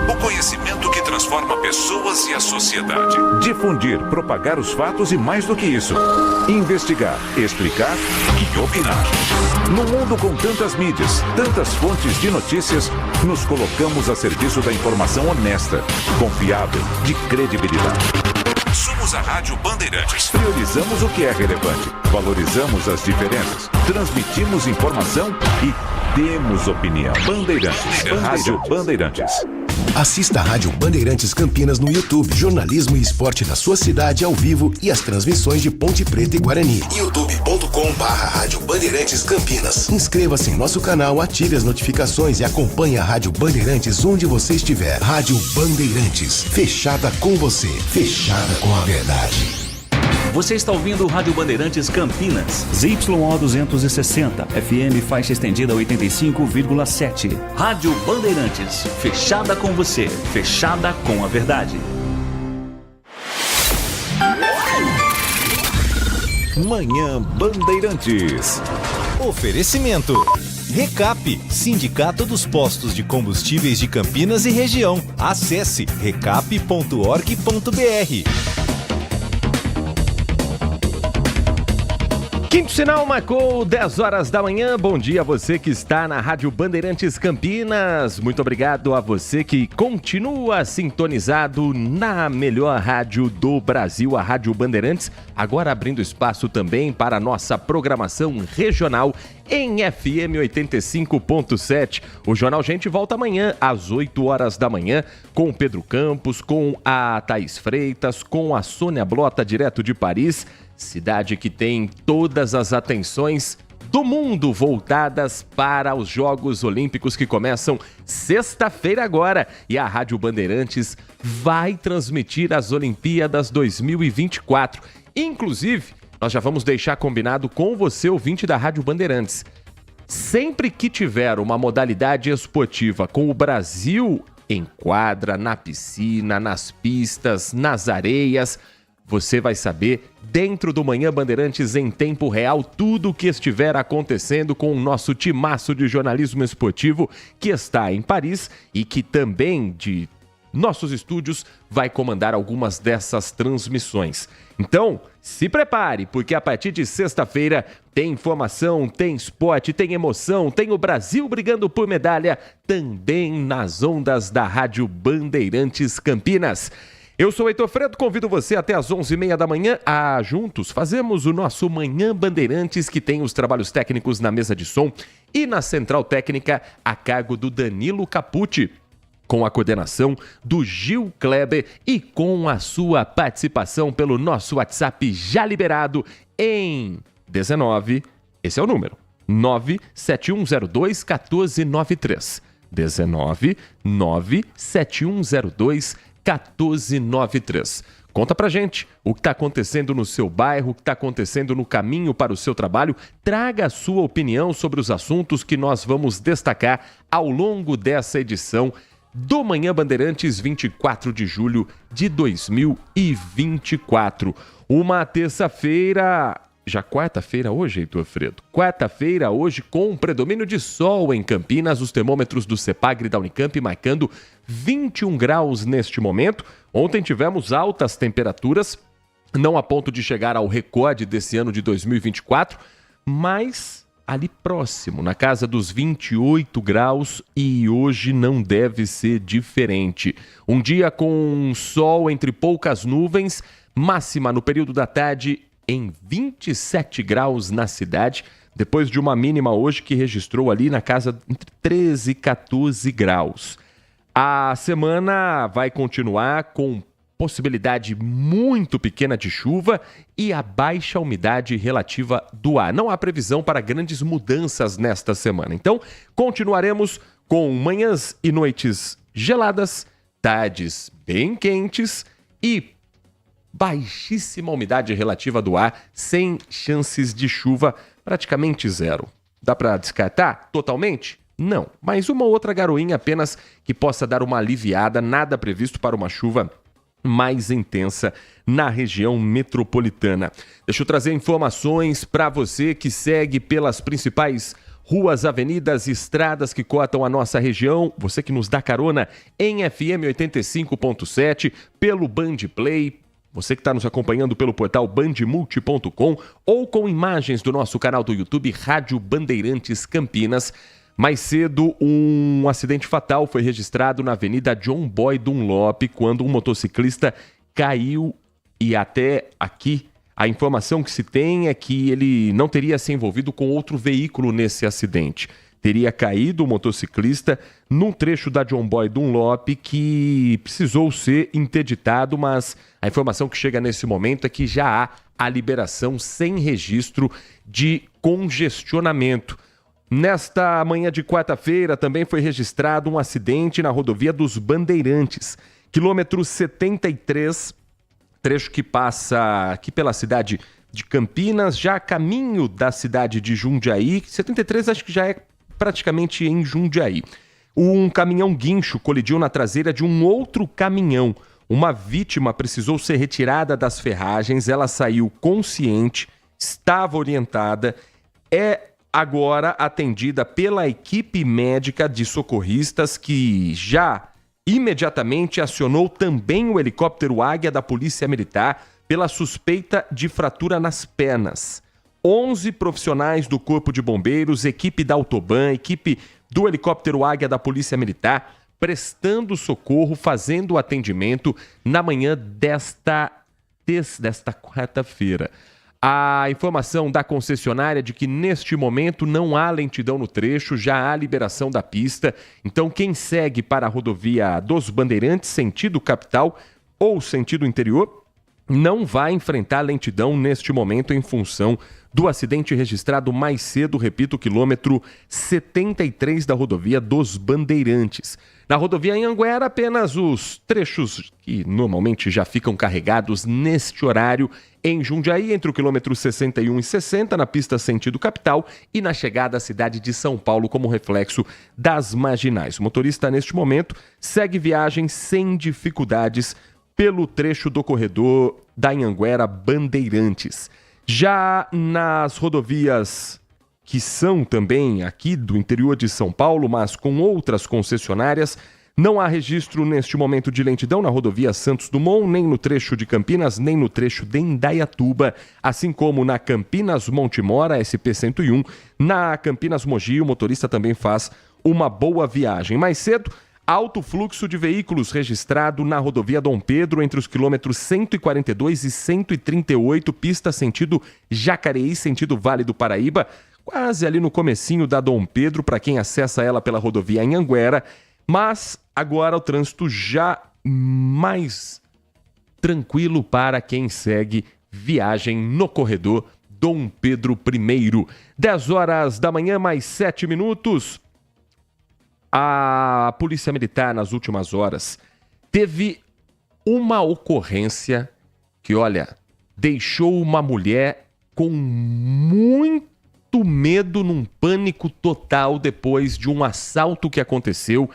O conhecimento que transforma pessoas e a sociedade. Difundir, propagar os fatos e mais do que isso. Investigar, explicar e opinar. No mundo com tantas mídias, tantas fontes de notícias, nos colocamos a serviço da informação honesta, confiável, de credibilidade. Somos a Rádio Bandeirantes. Priorizamos o que é relevante, valorizamos as diferenças, transmitimos informação e temos opinião. Bandeirantes. Rádio Bandeirantes. Assista a Rádio Bandeirantes Campinas no YouTube. Jornalismo e esporte da sua cidade ao vivo e as transmissões de Ponte Preta e Guarani. youtube.com/Rádio Bandeirantes Campinas. Inscreva-se em nosso canal, ative as notificações e acompanhe a Rádio Bandeirantes onde você estiver. Rádio Bandeirantes. Fechada com você. Fechada com a verdade. Você está ouvindo o Rádio Bandeirantes Campinas. ZYO 260, FM faixa estendida 85,7. Rádio Bandeirantes, fechada com você, fechada com a verdade. Manhã Bandeirantes. Oferecimento. Recap, Sindicato dos Postos de Combustíveis de Campinas e região. Acesse recap.org.br. Quinto sinal marcou 10 horas da manhã. Bom dia a você que está na Rádio Bandeirantes Campinas. Muito obrigado a você que continua sintonizado na melhor rádio do Brasil, a Rádio Bandeirantes. Agora abrindo espaço também para a nossa programação regional em FM 85.7. O Jornal Gente volta amanhã às 8 horas da manhã com o Pedro Campos, com a Thaís Freitas, com a Sônia Blota, direto de Paris. Cidade que tem todas as atenções do mundo voltadas para os Jogos Olímpicos que começam sexta-feira agora. E a Rádio Bandeirantes vai transmitir as Olimpíadas 2024. Inclusive, nós já vamos deixar combinado com você, ouvinte da Rádio Bandeirantes. Sempre que tiver uma modalidade esportiva com o Brasil em quadra, na piscina, nas pistas, nas areias, você vai saber, dentro do Manhã Bandeirantes em tempo real, tudo o que estiver acontecendo com o nosso timaço de jornalismo esportivo que está em Paris e que também, de nossos estúdios, vai comandar algumas dessas transmissões. Então, se prepare, porque a partir de sexta-feira tem informação, tem esporte, tem emoção, tem o Brasil brigando por medalha, também nas ondas da Rádio Bandeirantes Campinas. Eu sou o Heitor Fredo, convido você até às 11h30 da manhã a juntos fazermos o nosso Manhã Bandeirantes, que tem os trabalhos técnicos na mesa de som e na central técnica a cargo do Danilo Capucci, com a coordenação do Gil Kleber e com a sua participação pelo nosso WhatsApp já liberado em 19, esse é o número, 97102-1493. 19 97102-1493. Conta pra gente o que está acontecendo no seu bairro, o que está acontecendo no caminho para o seu trabalho. Traga a sua opinião sobre os assuntos que nós vamos destacar ao longo dessa edição do Manhã Bandeirantes, 24 de julho de 2024. Uma terça-feira, já quarta-feira hoje, Heitor Fredo. Quarta-feira hoje com predomínio de sol em Campinas, os termômetros do CEPAGRE da Unicamp marcando 21 graus neste momento. Ontem tivemos altas temperaturas, não a ponto de chegar ao recorde desse ano de 2024, mas ali próximo, na casa dos 28 graus, e hoje não deve ser diferente. Um dia com sol entre poucas nuvens, máxima no período da tarde em 27 graus na cidade, depois de uma mínima hoje que registrou ali na casa entre 13 e 14 graus. A semana vai continuar com possibilidade muito pequena de chuva e a baixa umidade relativa do ar. Não há previsão para grandes mudanças nesta semana. Então, continuaremos com manhãs e noites geladas, tardes bem quentes e baixíssima umidade relativa do ar, sem chances de chuva, praticamente zero. Dá para descartar totalmente? Não, mas uma outra garoinha apenas que possa dar uma aliviada, nada previsto para uma chuva mais intensa na região metropolitana. Deixa eu trazer informações para você que segue pelas principais ruas, avenidas, estradas que cortam a nossa região. Você que nos dá carona em FM 85.7, pelo Band Play. Você que está nos acompanhando pelo portal bandmulti.com ou com imagens do nosso canal do YouTube Rádio Bandeirantes Campinas. Mais cedo, um acidente fatal foi registrado na Avenida John Boy Dunlop, quando um motociclista caiu, e até aqui a informação que se tem é que ele não teria se envolvido com outro veículo nesse acidente. Teria caído o motociclista num trecho da John Boy Dunlop que precisou ser interditado, mas a informação que chega nesse momento é que já há a liberação sem registro de congestionamento. Nesta manhã de quarta-feira também foi registrado um acidente na rodovia dos Bandeirantes, quilômetro 73, trecho que passa aqui pela cidade de Campinas, já a caminho da cidade de Jundiaí. 73 acho que já é praticamente em Jundiaí. Um caminhão guincho colidiu na traseira de um outro caminhão. Uma vítima precisou ser retirada das ferragens, ela saiu consciente, estava orientada, é agora atendida pela equipe médica de socorristas que já imediatamente acionou também o helicóptero Águia da Polícia Militar pela suspeita de fratura nas pernas. 11 profissionais do Corpo de Bombeiros, equipe da Autoban, equipe do helicóptero Águia da Polícia Militar, prestando socorro, fazendo o atendimento na manhã desta quarta-feira. A informação da concessionária de que neste momento não há lentidão no trecho, já há liberação da pista. Então quem segue para a rodovia dos Bandeirantes, sentido capital ou sentido interior, não vai enfrentar lentidão neste momento em função do acidente registrado mais cedo, repito, quilômetro 73 da rodovia dos Bandeirantes. Na rodovia Anhanguera, apenas os trechos que normalmente já ficam carregados neste horário em Jundiaí, entre o quilômetro 61 e 60, na pista sentido capital, e na chegada à cidade de São Paulo como reflexo das marginais. O motorista, neste momento, segue viagem sem dificuldades pelo trecho do corredor da Anhanguera Bandeirantes. Já nas rodovias que são também aqui do interior de São Paulo, mas com outras concessionárias, não há registro neste momento de lentidão na rodovia Santos Dumont, nem no trecho de Campinas, nem no trecho de Indaiatuba, assim como na Campinas Montemora, SP-101, na Campinas Mogi, o motorista também faz uma boa viagem. Mais cedo, alto fluxo de veículos registrado na rodovia Dom Pedro entre os quilômetros 142 e 138, pista sentido Jacareí, sentido Vale do Paraíba, quase ali no comecinho da Dom Pedro, para quem acessa ela pela rodovia Anhanguera, mas agora o trânsito já mais tranquilo para quem segue viagem no corredor Dom Pedro I. 10 horas da manhã, mais 7 minutos. A Polícia Militar, nas últimas horas, teve uma ocorrência que, olha, deixou uma mulher com muito medo, num pânico total, depois de um assalto que aconteceu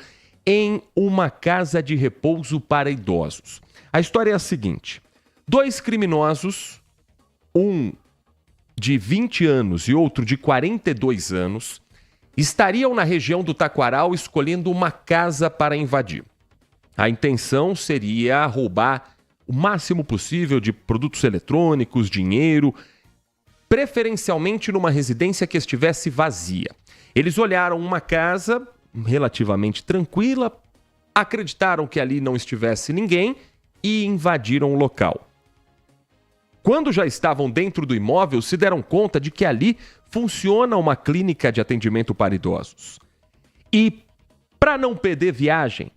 em uma casa de repouso para idosos. A história é a seguinte: 2 criminosos, um de 20 anos e outro de 42 anos, estariam na região do Taquaral escolhendo uma casa para invadir. A intenção seria roubar o máximo possível de produtos eletrônicos, dinheiro, preferencialmente numa residência que estivesse vazia. Eles olharam uma casa relativamente tranquila, acreditaram que ali não estivesse ninguém e invadiram o local. Quando já estavam dentro do imóvel, se deram conta de que ali funciona uma clínica de atendimento para idosos. E, para não perder viagem,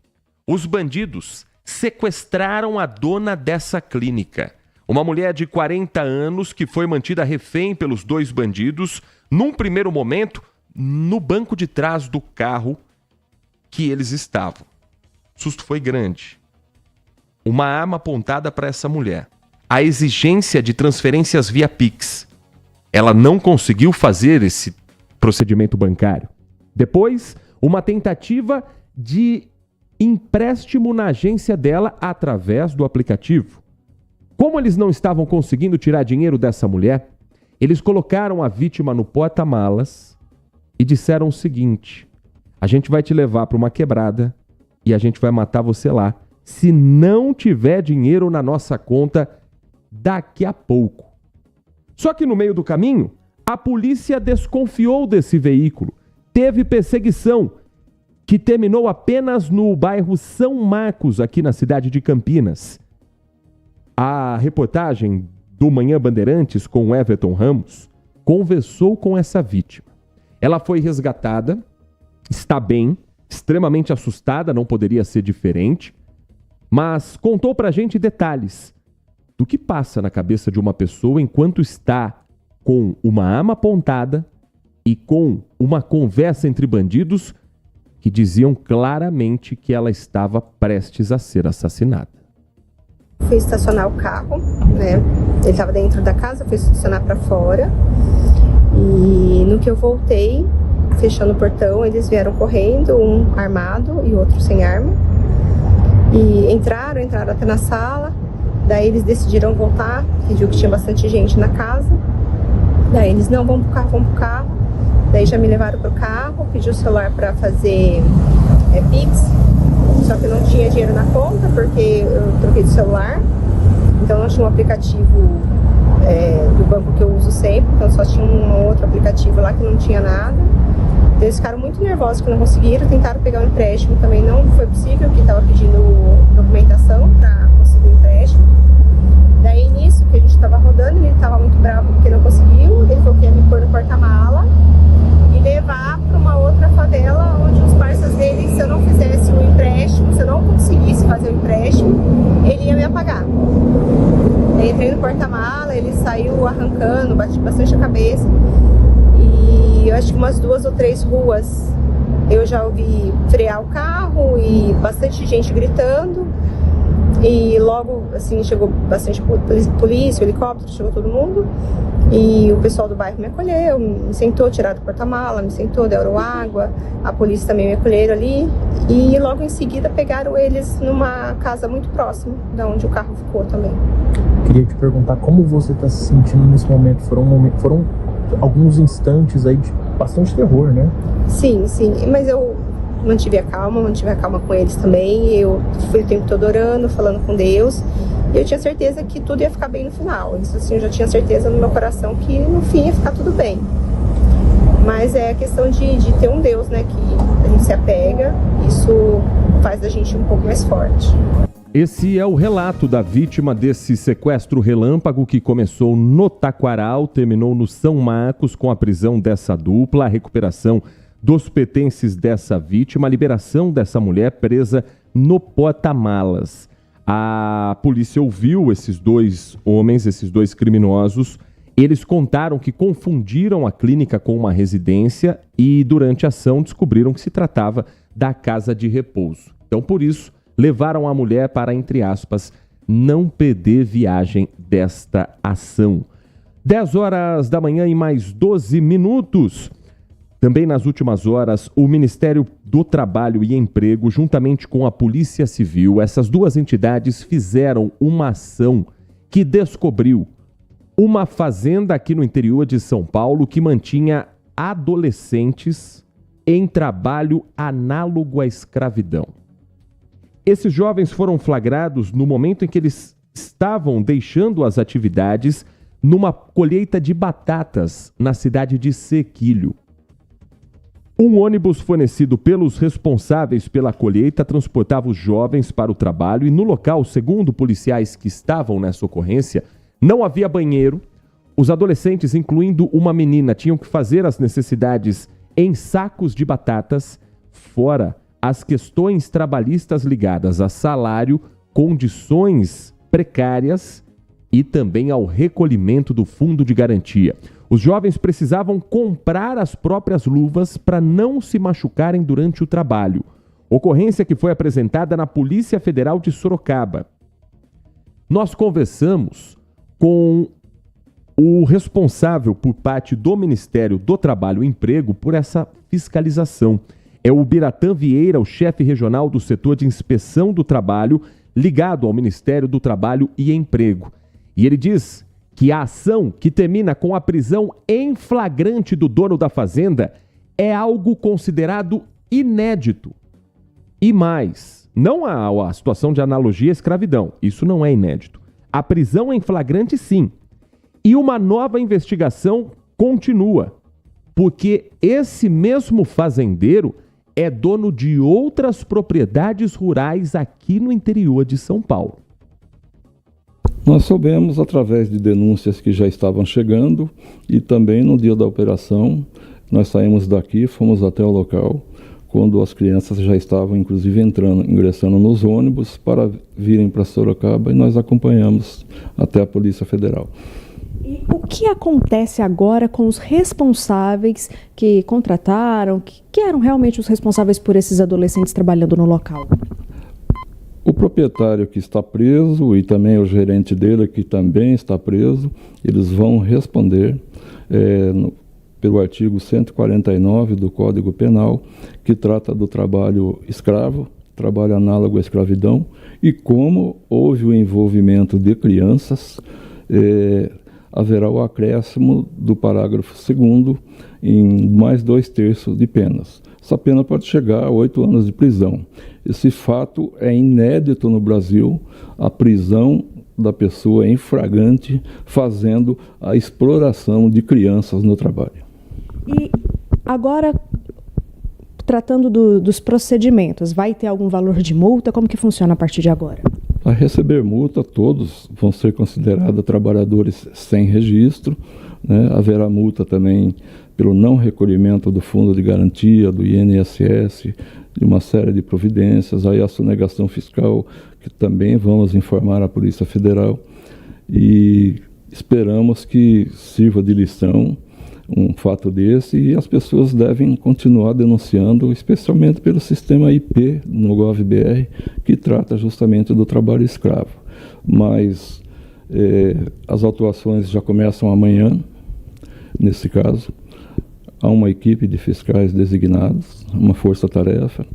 os bandidos sequestraram a dona dessa clínica, uma mulher de 40 anos que foi mantida refém pelos 2 bandidos, num primeiro momento, no banco de trás do carro que eles estavam. O susto foi grande. Uma arma apontada para essa mulher. A exigência de transferências via Pix. Ela não conseguiu fazer esse procedimento bancário. Depois, uma tentativa de empréstimo na agência dela através do aplicativo. Como eles não estavam conseguindo tirar dinheiro dessa mulher, eles colocaram a vítima no porta-malas e disseram o seguinte: a gente vai te levar para uma quebrada e a gente vai matar você lá, se não tiver dinheiro na nossa conta daqui a pouco. Só que no meio do caminho, a polícia desconfiou desse veículo. Teve perseguição, que terminou apenas no bairro São Marcos, aqui na cidade de Campinas. A reportagem do Manhã Bandeirantes com o Everton Ramos conversou com essa vítima. Ela foi resgatada, está bem, extremamente assustada, não poderia ser diferente, mas contou pra gente detalhes do que passa na cabeça de uma pessoa enquanto está com uma arma apontada e com uma conversa entre bandidos que diziam claramente que ela estava prestes a ser assassinada. Fui estacionar o carro, né? Ele estava dentro da casa, fui estacionar para fora. E no que eu voltei, fechando o portão, eles vieram correndo, um armado e outro sem arma. E entraram até na sala. Daí eles decidiram voltar, viu que tinha bastante gente na casa. Daí eles, não, vamos pro carro. Daí já me levaram pro carro, pediu o celular para fazer Pix. Só que não tinha dinheiro na conta, porque eu troquei de celular. Então não tinha um aplicativo do banco que eu uso sempre. Então só tinha um outro aplicativo lá que não tinha nada. Então eles ficaram muito nervosos que não conseguiram. Tentaram pegar um empréstimo, também não foi possível, porque estava pedindo documentação para conseguir o empréstimo. Daí nisso que a gente estava rodando, ele estava muito bravo porque não conseguiu. Ele falou que ia me pôr no porta-mala e levar para uma outra favela onde os parceiros dele, se eu não fizesse o empréstimo, se eu não conseguisse fazer o empréstimo, ele ia me apagar. Aí entrei no porta-mala, ele saiu arrancando, bati bastante a cabeça. E eu acho que umas 2 ou 3 ruas eu já ouvi frear o carro e bastante gente gritando. E logo, assim, chegou bastante polícia, helicóptero, chegou todo mundo. E o pessoal do bairro me acolheu, me sentou, tiraram do porta-mala, me sentou, deram água. A polícia também me acolheram ali. E logo em seguida pegaram eles numa casa muito próxima, da onde o carro ficou também. Queria te perguntar como você está se sentindo nesse momento. Foram alguns instantes aí de bastante terror, né? Sim, mas eu mantive a calma com eles também. Eu fui o tempo todo orando, falando com Deus. E eu tinha certeza que tudo ia ficar bem no final. Isso, assim, eu já tinha certeza no meu coração que no fim ia ficar tudo bem. Mas é a questão de ter um Deus, né, que a gente se apega. Isso faz da gente um pouco mais forte. Esse é o relato da vítima desse sequestro relâmpago que começou no Taquaral, terminou no São Marcos com a prisão dessa dupla, a recuperação dos pertences dessa vítima, a liberação dessa mulher presa no porta-malas. A polícia ouviu esses 2 homens, esses 2 criminosos. Eles contaram que confundiram a clínica com uma residência e durante a ação descobriram que se tratava da casa de repouso. Então, por isso, levaram a mulher para, entre aspas, não perder viagem desta ação. 10 horas da manhã e mais 12 minutos. Também nas últimas horas, o Ministério do Trabalho e Emprego, juntamente com a Polícia Civil, essas 2 entidades fizeram uma ação que descobriu uma fazenda aqui no interior de São Paulo que mantinha adolescentes em trabalho análogo à escravidão. Esses jovens foram flagrados no momento em que eles estavam deixando as atividades numa colheita de batatas na cidade de Sequilho. Um ônibus fornecido pelos responsáveis pela colheita transportava os jovens para o trabalho e no local, segundo policiais que estavam nessa ocorrência, não havia banheiro. Os adolescentes, incluindo uma menina, tinham que fazer as necessidades em sacos de batatas, fora as questões trabalhistas ligadas a salário, condições precárias e também ao recolhimento do fundo de garantia. Os jovens precisavam comprar as próprias luvas para não se machucarem durante o trabalho. Ocorrência que foi apresentada na Polícia Federal de Sorocaba. Nós conversamos com o responsável por parte do Ministério do Trabalho e Emprego por essa fiscalização. É o Biratã Vieira, o chefe regional do setor de inspeção do trabalho, ligado ao Ministério do Trabalho e Emprego. E ele diz que a ação, que termina com a prisão em flagrante do dono da fazenda, é algo considerado inédito. E mais, não há a situação de analogia à escravidão, isso não é inédito. A prisão em flagrante, sim. E uma nova investigação continua, porque esse mesmo fazendeiro é dono de outras propriedades rurais aqui no interior de São Paulo. Nós soubemos através de denúncias que já estavam chegando e também no dia da operação, nós saímos daqui, fomos até o local, quando as crianças já estavam inclusive ingressando nos ônibus para virem para Sorocaba e nós acompanhamos até a Polícia Federal. E o que acontece agora com os responsáveis que contrataram, que eram realmente os responsáveis por esses adolescentes trabalhando no local? O proprietário que está preso e também o gerente dele que também está preso, eles vão responder pelo artigo 149 do Código Penal, que trata do trabalho escravo, trabalho análogo à escravidão, e como houve o envolvimento de crianças, haverá o acréscimo do parágrafo 2º em mais 2/3 de penas. Essa pena pode chegar a 8 anos de prisão. Esse fato é inédito no Brasil, a prisão da pessoa em flagrante fazendo a exploração de crianças no trabalho. E agora, tratando dos procedimentos, vai ter algum valor de multa? Como que funciona a partir de agora? Para receber multa, todos vão ser considerados trabalhadores sem registro, né? Haverá multa também pelo não recolhimento do fundo de garantia, do INSS, de uma série de providências, aí a sonegação fiscal, que também vamos informar a Polícia Federal, e esperamos que sirva de lição um fato desse, e as pessoas devem continuar denunciando, especialmente pelo sistema IP no GovBR, que trata justamente do trabalho escravo. Mas as autuações já começam amanhã, nesse caso. Há uma equipe de fiscais designados, uma força-tarefa.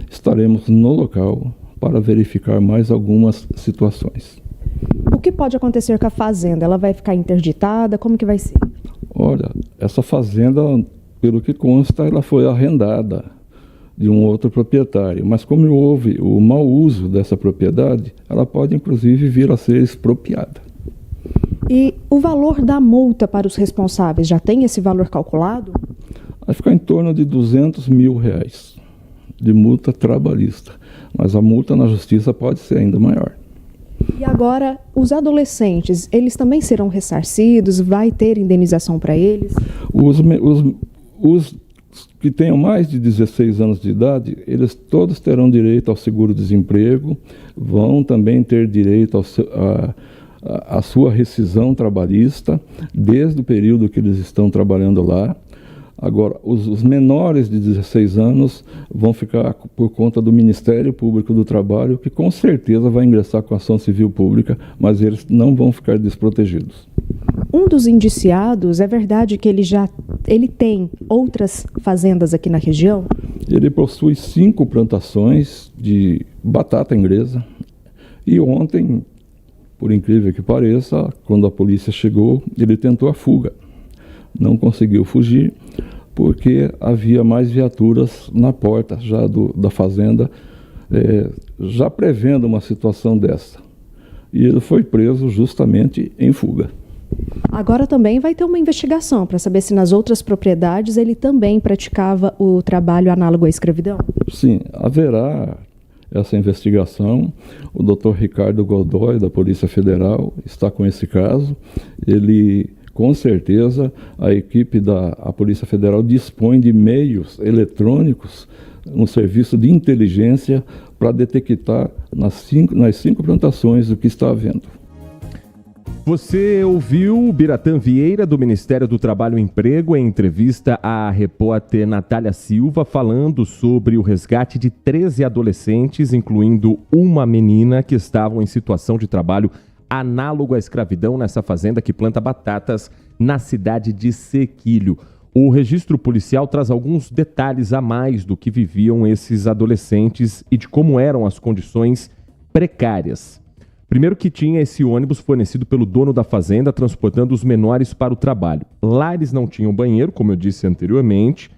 Estaremos no local para verificar mais algumas situações. O que pode acontecer com a fazenda? Ela vai ficar interditada? Como que vai ser? Olha, essa fazenda, pelo que consta, ela foi arrendada de um outro proprietário. Mas como houve o mau uso dessa propriedade, ela pode inclusive vir a ser expropriada. E o valor da multa para os responsáveis, já tem esse valor calculado? Vai ficar em torno de R$200 mil de multa trabalhista. Mas a multa na justiça pode ser ainda maior. E agora, os adolescentes, eles também serão ressarcidos? Vai ter indenização para eles? Os que tenham mais de 16 anos de idade, eles todos terão direito ao seguro-desemprego, vão também ter direito à sua rescisão trabalhista, desde o período que eles estão trabalhando lá. Agora, os menores de 16 anos vão ficar por conta do Ministério Público do Trabalho, que com certeza vai ingressar com ação civil pública, mas eles não vão ficar desprotegidos. Um dos indiciados, é verdade que ele tem outras fazendas aqui na região? Ele possui 5 plantações de batata inglesa e ontem, por incrível que pareça, quando a polícia chegou, ele tentou a fuga. Não conseguiu fugir porque havia mais viaturas na porta já da fazenda, já prevendo uma situação dessa. E ele foi preso justamente em fuga. Agora também vai ter uma investigação para saber se nas outras propriedades ele também praticava o trabalho análogo à escravidão? Sim, haverá essa investigação. O Dr. Ricardo Godoy, da Polícia Federal, está com esse caso. Ele, com certeza, a equipe da Polícia Federal dispõe de meios eletrônicos, um serviço de inteligência para detectar nas 5 plantações o que está havendo. Você ouviu o Biratã Vieira, do Ministério do Trabalho e Emprego, em entrevista à repórter Natália Silva, falando sobre o resgate de 13 adolescentes, incluindo uma menina que estavam em situação de trabalho análogo à escravidão nessa fazenda que planta batatas na cidade de Sequilho. O registro policial traz alguns detalhes a mais do que viviam esses adolescentes e de como eram as condições precárias. Primeiro que tinha esse ônibus fornecido pelo dono da fazenda, transportando os menores para o trabalho. Lá eles não tinham banheiro, como eu disse anteriormente,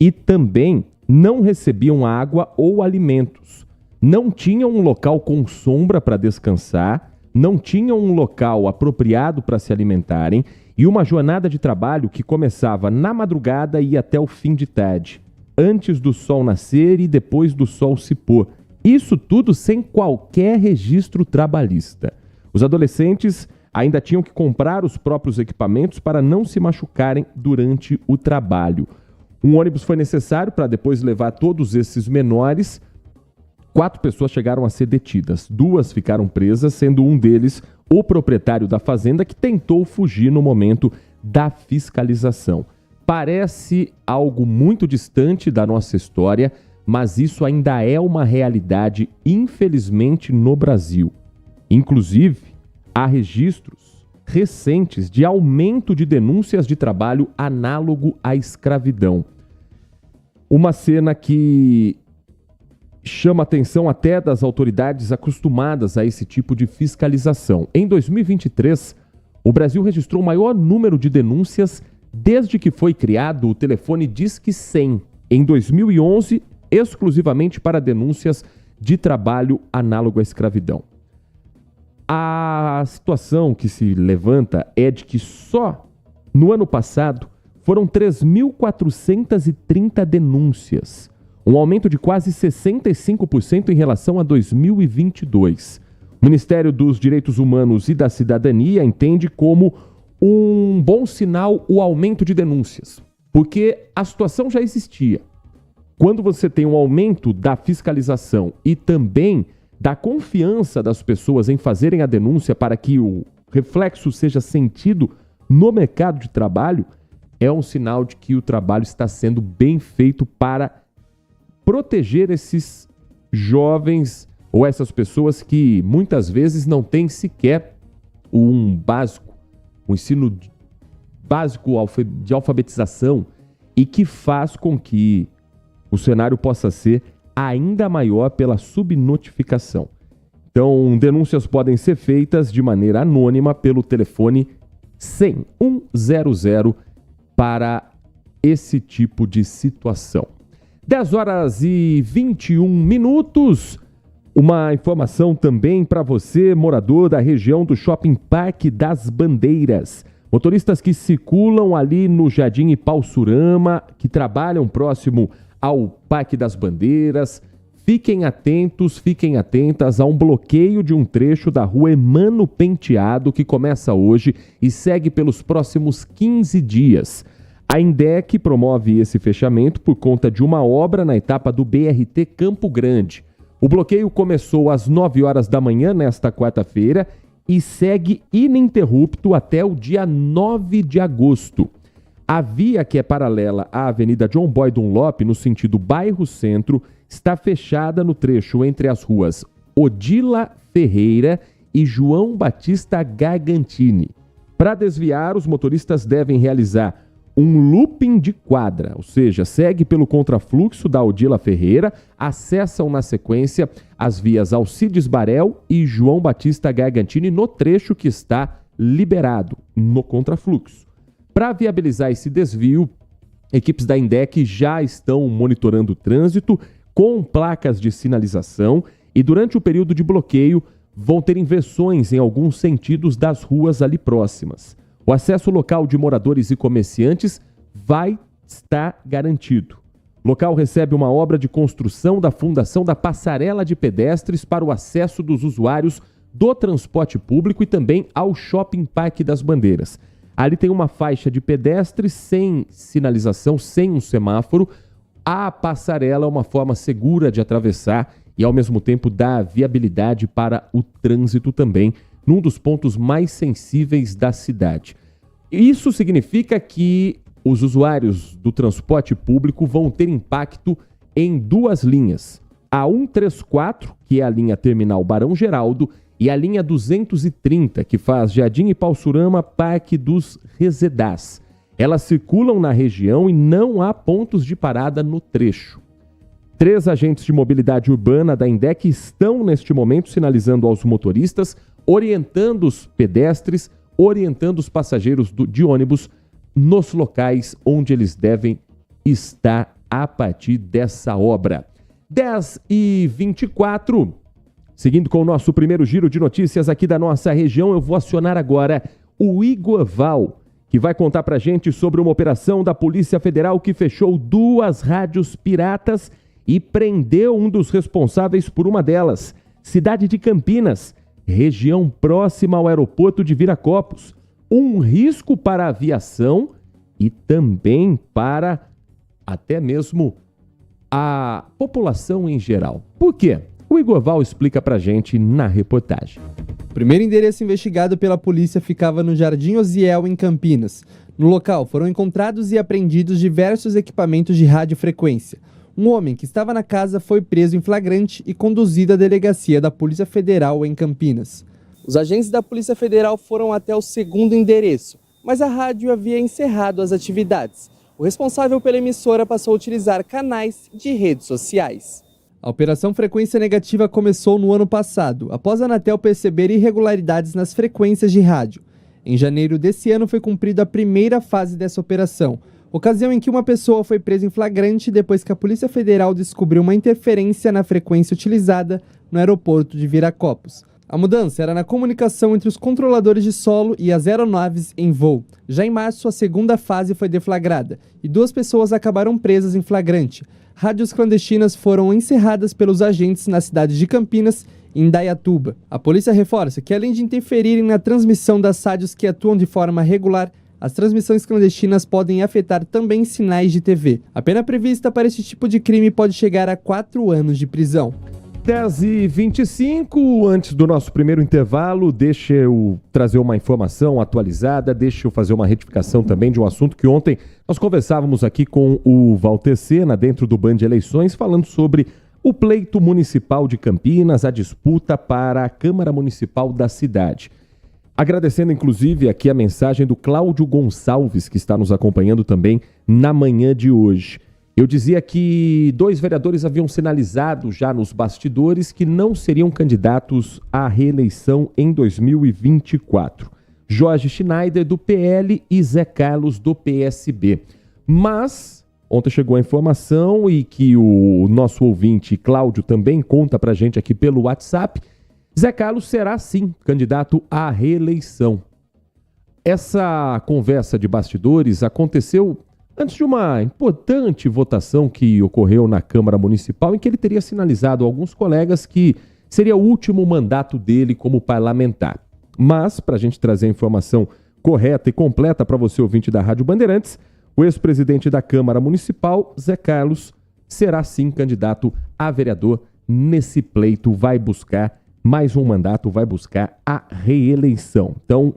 e também não recebiam água ou alimentos. Não tinham um local com sombra para descansar, não tinham um local apropriado para se alimentarem e uma jornada de trabalho que começava na madrugada e ia até o fim de tarde, antes do sol nascer e depois do sol se pôr. Isso tudo sem qualquer registro trabalhista. Os adolescentes ainda tinham que comprar os próprios equipamentos para não se machucarem durante o trabalho. Um ônibus foi necessário para depois levar todos esses menores. 4 pessoas chegaram a ser detidas. 2 ficaram presas, sendo um deles o proprietário da fazenda que tentou fugir no momento da fiscalização. Parece algo muito distante da nossa história, mas isso ainda é uma realidade, infelizmente, no Brasil. Inclusive, há registros recentes de aumento de denúncias de trabalho análogo à escravidão. Uma cena que chama a atenção até das autoridades acostumadas a esse tipo de fiscalização. Em 2023, o Brasil registrou o maior número de denúncias desde que foi criado o telefone Disque 100, em 2011, exclusivamente para denúncias de trabalho análogo à escravidão. A situação que se levanta é de que só no ano passado foram 3.430 denúncias, um aumento de quase 65% em relação a 2022. O Ministério dos Direitos Humanos e da Cidadania entende como um bom sinal o aumento de denúncias, porque a situação já existia. Quando você tem um aumento da fiscalização e também da confiança das pessoas em fazerem a denúncia para que o reflexo seja sentido no mercado de trabalho, é um sinal de que o trabalho está sendo bem feito para proteger esses jovens ou essas pessoas que muitas vezes não têm sequer um ensino básico de alfabetização e que faz com que o cenário possa ser ainda maior pela subnotificação. Então, denúncias podem ser feitas de maneira anônima pelo telefone 100 para esse tipo de situação. 10h21. Uma informação também para você, morador da região do Shopping Parque das Bandeiras. Motoristas que circulam ali no Jardim Ipauçurama, que trabalham próximo ao Parque das Bandeiras, fiquem atentos, fiquem atentas a um bloqueio de um trecho da rua Emano Penteado, que começa hoje e segue pelos próximos 15 dias. A INDEC promove esse fechamento por conta de uma obra na etapa do BRT Campo Grande. O bloqueio começou às 9 horas da manhã nesta quarta-feira e segue ininterrupto até o dia 9 de agosto. A via, que é paralela à Avenida John Boy Dunlop, no sentido bairro Centro, está fechada no trecho entre as ruas Odila Ferreira e João Batista Gargantini. Para desviar, os motoristas devem realizar um looping de quadra, ou seja, segue pelo contrafluxo da Odila Ferreira, acessam na sequência as vias Alcides Barel e João Batista Gargantini no trecho que está liberado no contrafluxo. Para viabilizar esse desvio, equipes da INDEC já estão monitorando o trânsito com placas de sinalização e durante o período de bloqueio vão ter inversões em alguns sentidos das ruas ali próximas. O acesso local de moradores e comerciantes vai estar garantido. O local recebe uma obra de construção da fundação da passarela de pedestres para o acesso dos usuários do transporte público e também ao Shopping Parque das Bandeiras. Ali tem uma faixa de pedestres sem sinalização, sem um semáforo. A passarela é uma forma segura de atravessar e, ao mesmo tempo, dá viabilidade para o trânsito também, num dos pontos mais sensíveis da cidade. Isso significa que os usuários do transporte público vão ter impacto em 2 linhas. A 134, que é a linha terminal Barão Geraldo, e a linha 230, que faz Jardim Ipauçurama, Parque dos Resedás. Elas circulam na região e não há pontos de parada no trecho. 3 agentes de mobilidade urbana da INDEC estão neste momento sinalizando aos motoristas, orientando os pedestres, orientando os passageiros de ônibus nos locais onde eles devem estar a partir dessa obra. 10h24, seguindo com o nosso primeiro giro de notícias aqui da nossa região, eu vou acionar agora o Igor Val, que vai contar pra gente sobre uma operação da Polícia Federal que fechou 2 rádios piratas e prendeu um dos responsáveis por uma delas. Cidade de Campinas, região próxima ao aeroporto de Viracopos. Um risco para a aviação e também para até mesmo a população em geral. Por quê? O Igor Val explica pra gente na reportagem. O primeiro endereço investigado pela polícia ficava no Jardim Osiel, em Campinas. No local foram encontrados e apreendidos diversos equipamentos de radiofrequência. Um homem que estava na casa foi preso em flagrante e conduzido à delegacia da Polícia Federal em Campinas. Os agentes da Polícia Federal foram até o segundo endereço, mas a rádio havia encerrado as atividades. O responsável pela emissora passou a utilizar canais de redes sociais. A Operação Frequência Negativa começou no ano passado, após a Anatel perceber irregularidades nas frequências de rádio. Em janeiro desse ano foi cumprida a primeira fase dessa operação, ocasião em que uma pessoa foi presa em flagrante depois que a Polícia Federal descobriu uma interferência na frequência utilizada no aeroporto de Viracopos. A mudança era na comunicação entre os controladores de solo e as aeronaves em voo. Já em março, a segunda fase foi deflagrada e 2 pessoas acabaram presas em flagrante. Rádios clandestinas foram encerradas pelos agentes na cidade de Campinas e em Indaiatuba. A polícia reforça que, além de interferirem na transmissão das rádios que atuam de forma regular, as transmissões clandestinas podem afetar também sinais de TV. A pena prevista para esse tipo de crime pode chegar a 4 anos de prisão. 10h25, antes do nosso primeiro intervalo, deixa eu trazer uma informação atualizada, deixa eu fazer uma retificação também de um assunto que ontem nós conversávamos aqui com o Walter Sena, dentro do Band Eleições, falando sobre o pleito municipal de Campinas, a disputa para a Câmara Municipal da cidade. Agradecendo, inclusive, aqui a mensagem do Cláudio Gonçalves, que está nos acompanhando também na manhã de hoje. Eu dizia que 2 vereadores haviam sinalizado já nos bastidores que não seriam candidatos à reeleição em 2024. Jorge Schneider, do PL, e Zé Carlos, do PSB. Mas ontem chegou a informação, e que o nosso ouvinte Cláudio também conta pra gente aqui pelo WhatsApp, Zé Carlos será sim candidato à reeleição. Essa conversa de bastidores aconteceu antes de uma importante votação que ocorreu na Câmara Municipal, em que ele teria sinalizado a alguns colegas que seria o último mandato dele como parlamentar. Mas, para a gente trazer a informação correta e completa para você, ouvinte da Rádio Bandeirantes, o ex-presidente da Câmara Municipal, Zé Carlos, será sim candidato a vereador nesse pleito, vai buscar mais um mandato, vai buscar a reeleição. Então,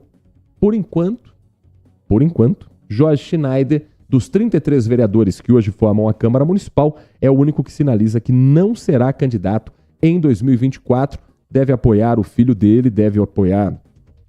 por enquanto, Jorge Schneider, dos 33 vereadores que hoje formam a Câmara Municipal, é o único que sinaliza que não será candidato em 2024, deve apoiar o filho dele, deve apoiar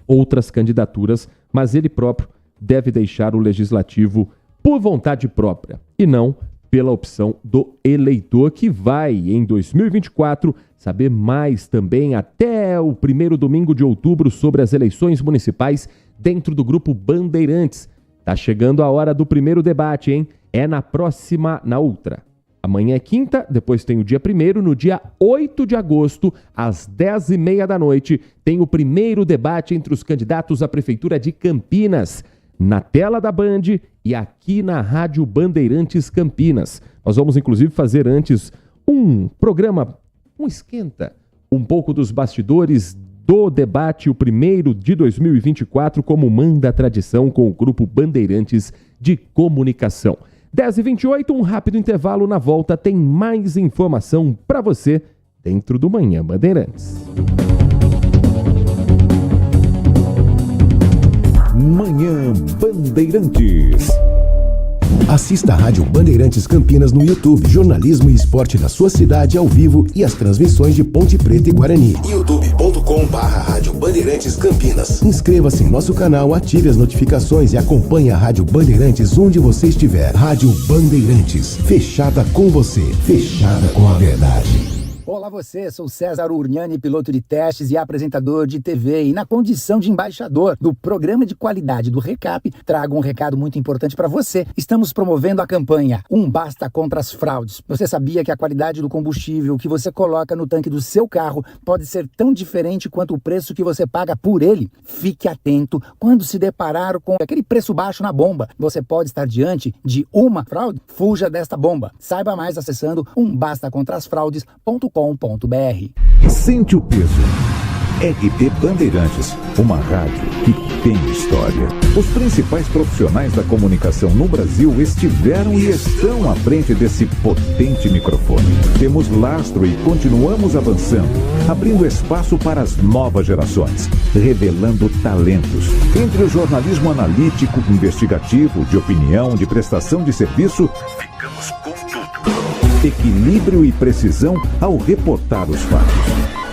outras candidaturas, mas ele próprio deve deixar o Legislativo por vontade própria e não pela opção do eleitor, que vai, em 2024, saber mais também até o primeiro domingo de outubro sobre as eleições municipais dentro do Grupo Bandeirantes. Tá chegando a hora do primeiro debate, hein? É na outra. Amanhã é quinta, depois tem o dia 1º, no dia 8 de agosto, às 10h30 da noite, tem o primeiro debate entre os candidatos à Prefeitura de Campinas, na tela da Band e aqui na Rádio Bandeirantes Campinas. Nós vamos, inclusive, fazer antes um programa, um esquenta, um pouco dos bastidores do debate, o primeiro de 2024, como manda a tradição, com o Grupo Bandeirantes de Comunicação. 10h28, um rápido intervalo. Na volta tem mais informação para você dentro do Manhã Bandeirantes. Manhã Bandeirantes. Assista a Rádio Bandeirantes Campinas no YouTube. Jornalismo e esporte da sua cidade ao vivo e as transmissões de Ponte Preta e Guarani. youtube.com/Rádio Bandeirantes Campinas. Inscreva-se em nosso canal, ative as notificações e acompanhe a Rádio Bandeirantes onde você estiver. Rádio Bandeirantes, fechada com você, fechada com a verdade. Olá. Olá você, sou César Urniani, piloto de testes e apresentador de TV, e na condição de embaixador do programa de qualidade do Recap, trago um recado muito importante para você. Estamos promovendo a campanha Um Basta contra as Fraudes. Você sabia que a qualidade do combustível que você coloca no tanque do seu carro pode ser tão diferente quanto o preço que você paga por ele? Fique atento quando se deparar com aquele preço baixo na bomba. Você pode estar diante de uma fraude? Fuja desta bomba. Saiba mais acessando umbastacontrasfraudes.com.br. Sente o peso. RB Bandeirantes, uma rádio que tem história. Os principais profissionais da comunicação no Brasil estiveram e estão à frente desse potente microfone. Temos lastro e continuamos avançando, abrindo espaço para as novas gerações, revelando talentos. Entre o jornalismo analítico, investigativo, de opinião, de prestação de serviço, ficamos com tudo. Equilíbrio e precisão ao reportar os fatos.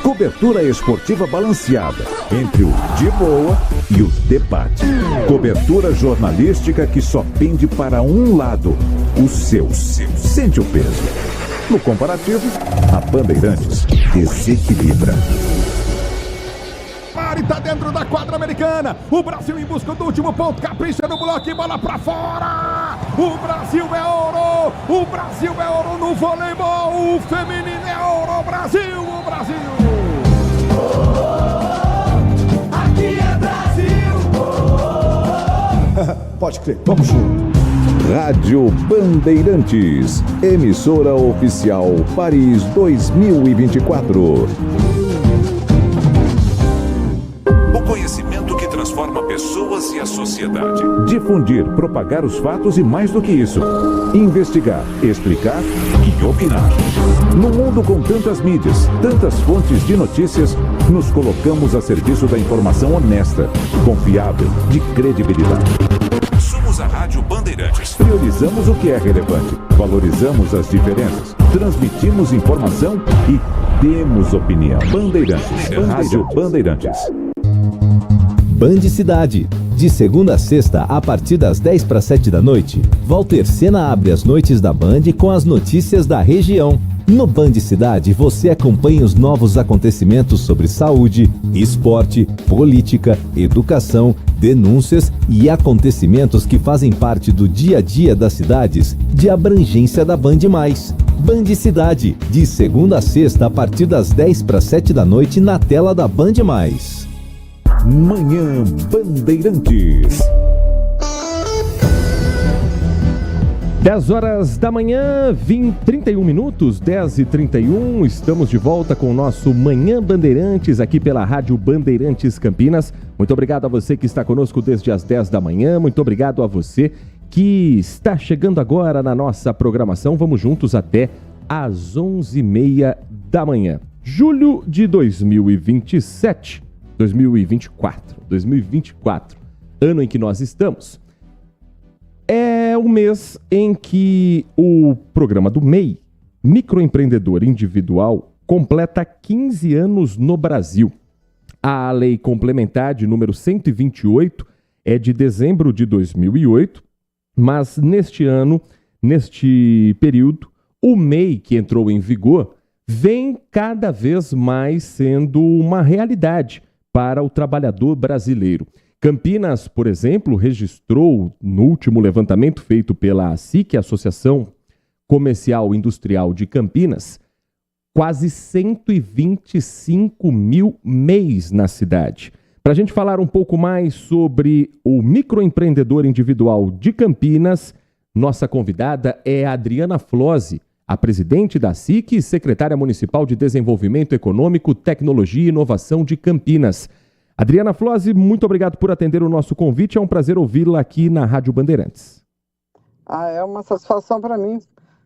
Cobertura esportiva balanceada entre o de boa e o debate. Cobertura jornalística que só pende para um lado, o seu. Sente o peso. No comparativo, a Bandeirantes desequilibra. Tá dentro da quadra americana, o Brasil em busca do último ponto, capricha no bloco e bola pra fora. O Brasil é ouro, o Brasil é ouro no voleibol, o feminino é ouro, o Brasil. Aqui é Brasil. Pode crer, vamos junto. Rádio Bandeirantes, emissora oficial Paris 2024. Conhecimento que transforma pessoas e a sociedade. Difundir, propagar os fatos e mais do que isso, investigar, explicar e opinar. No mundo com tantas mídias, tantas fontes de notícias, nos colocamos a serviço da informação honesta, confiável, de credibilidade. Somos a Rádio Bandeirantes. Priorizamos o que é relevante, valorizamos as diferenças, transmitimos informação e temos opinião. Bandeirantes, Rádio Bandeirantes. Band Cidade. De segunda a sexta, a partir das 10:50 da noite, Walter Sena abre as noites da Band com as notícias da região. No Band Cidade, você acompanha os novos acontecimentos sobre saúde, esporte, política, educação, denúncias e acontecimentos que fazem parte do dia a dia das cidades de abrangência da Band+. Band Cidade, de segunda a sexta, a partir das 10:07 da noite, na tela da Band+. Manhã Bandeirantes. 10 horas da manhã, 31 minutos, 10h31, estamos de volta com o nosso Manhã Bandeirantes aqui pela Rádio Bandeirantes Campinas. Muito obrigado a você que está conosco desde as 10 da manhã, muito obrigado a você que está chegando agora na nossa programação. Vamos juntos até às 11h30 da manhã. Julho de 2024, ano em que nós estamos, é o mês em que o programa do MEI, Microempreendedor Individual, completa 15 anos no Brasil. A lei complementar de número 128 é de dezembro de 2008, mas neste ano, neste período, o MEI que entrou em vigor vem cada vez mais sendo uma realidade para o trabalhador brasileiro. Campinas, por exemplo, registrou no último levantamento feito pela ASIC, Associação Comercial e Industrial de Campinas, quase 125 mil MEIs na cidade. Para a gente falar um pouco mais sobre o microempreendedor individual de Campinas, nossa convidada é a Adriana Flose, a presidente da ASIC e secretária municipal de Desenvolvimento Econômico, Tecnologia e Inovação de Campinas. Adriana Flose, muito obrigado por atender o nosso convite. É um prazer ouvi-la aqui na Rádio Bandeirantes. É uma satisfação para mim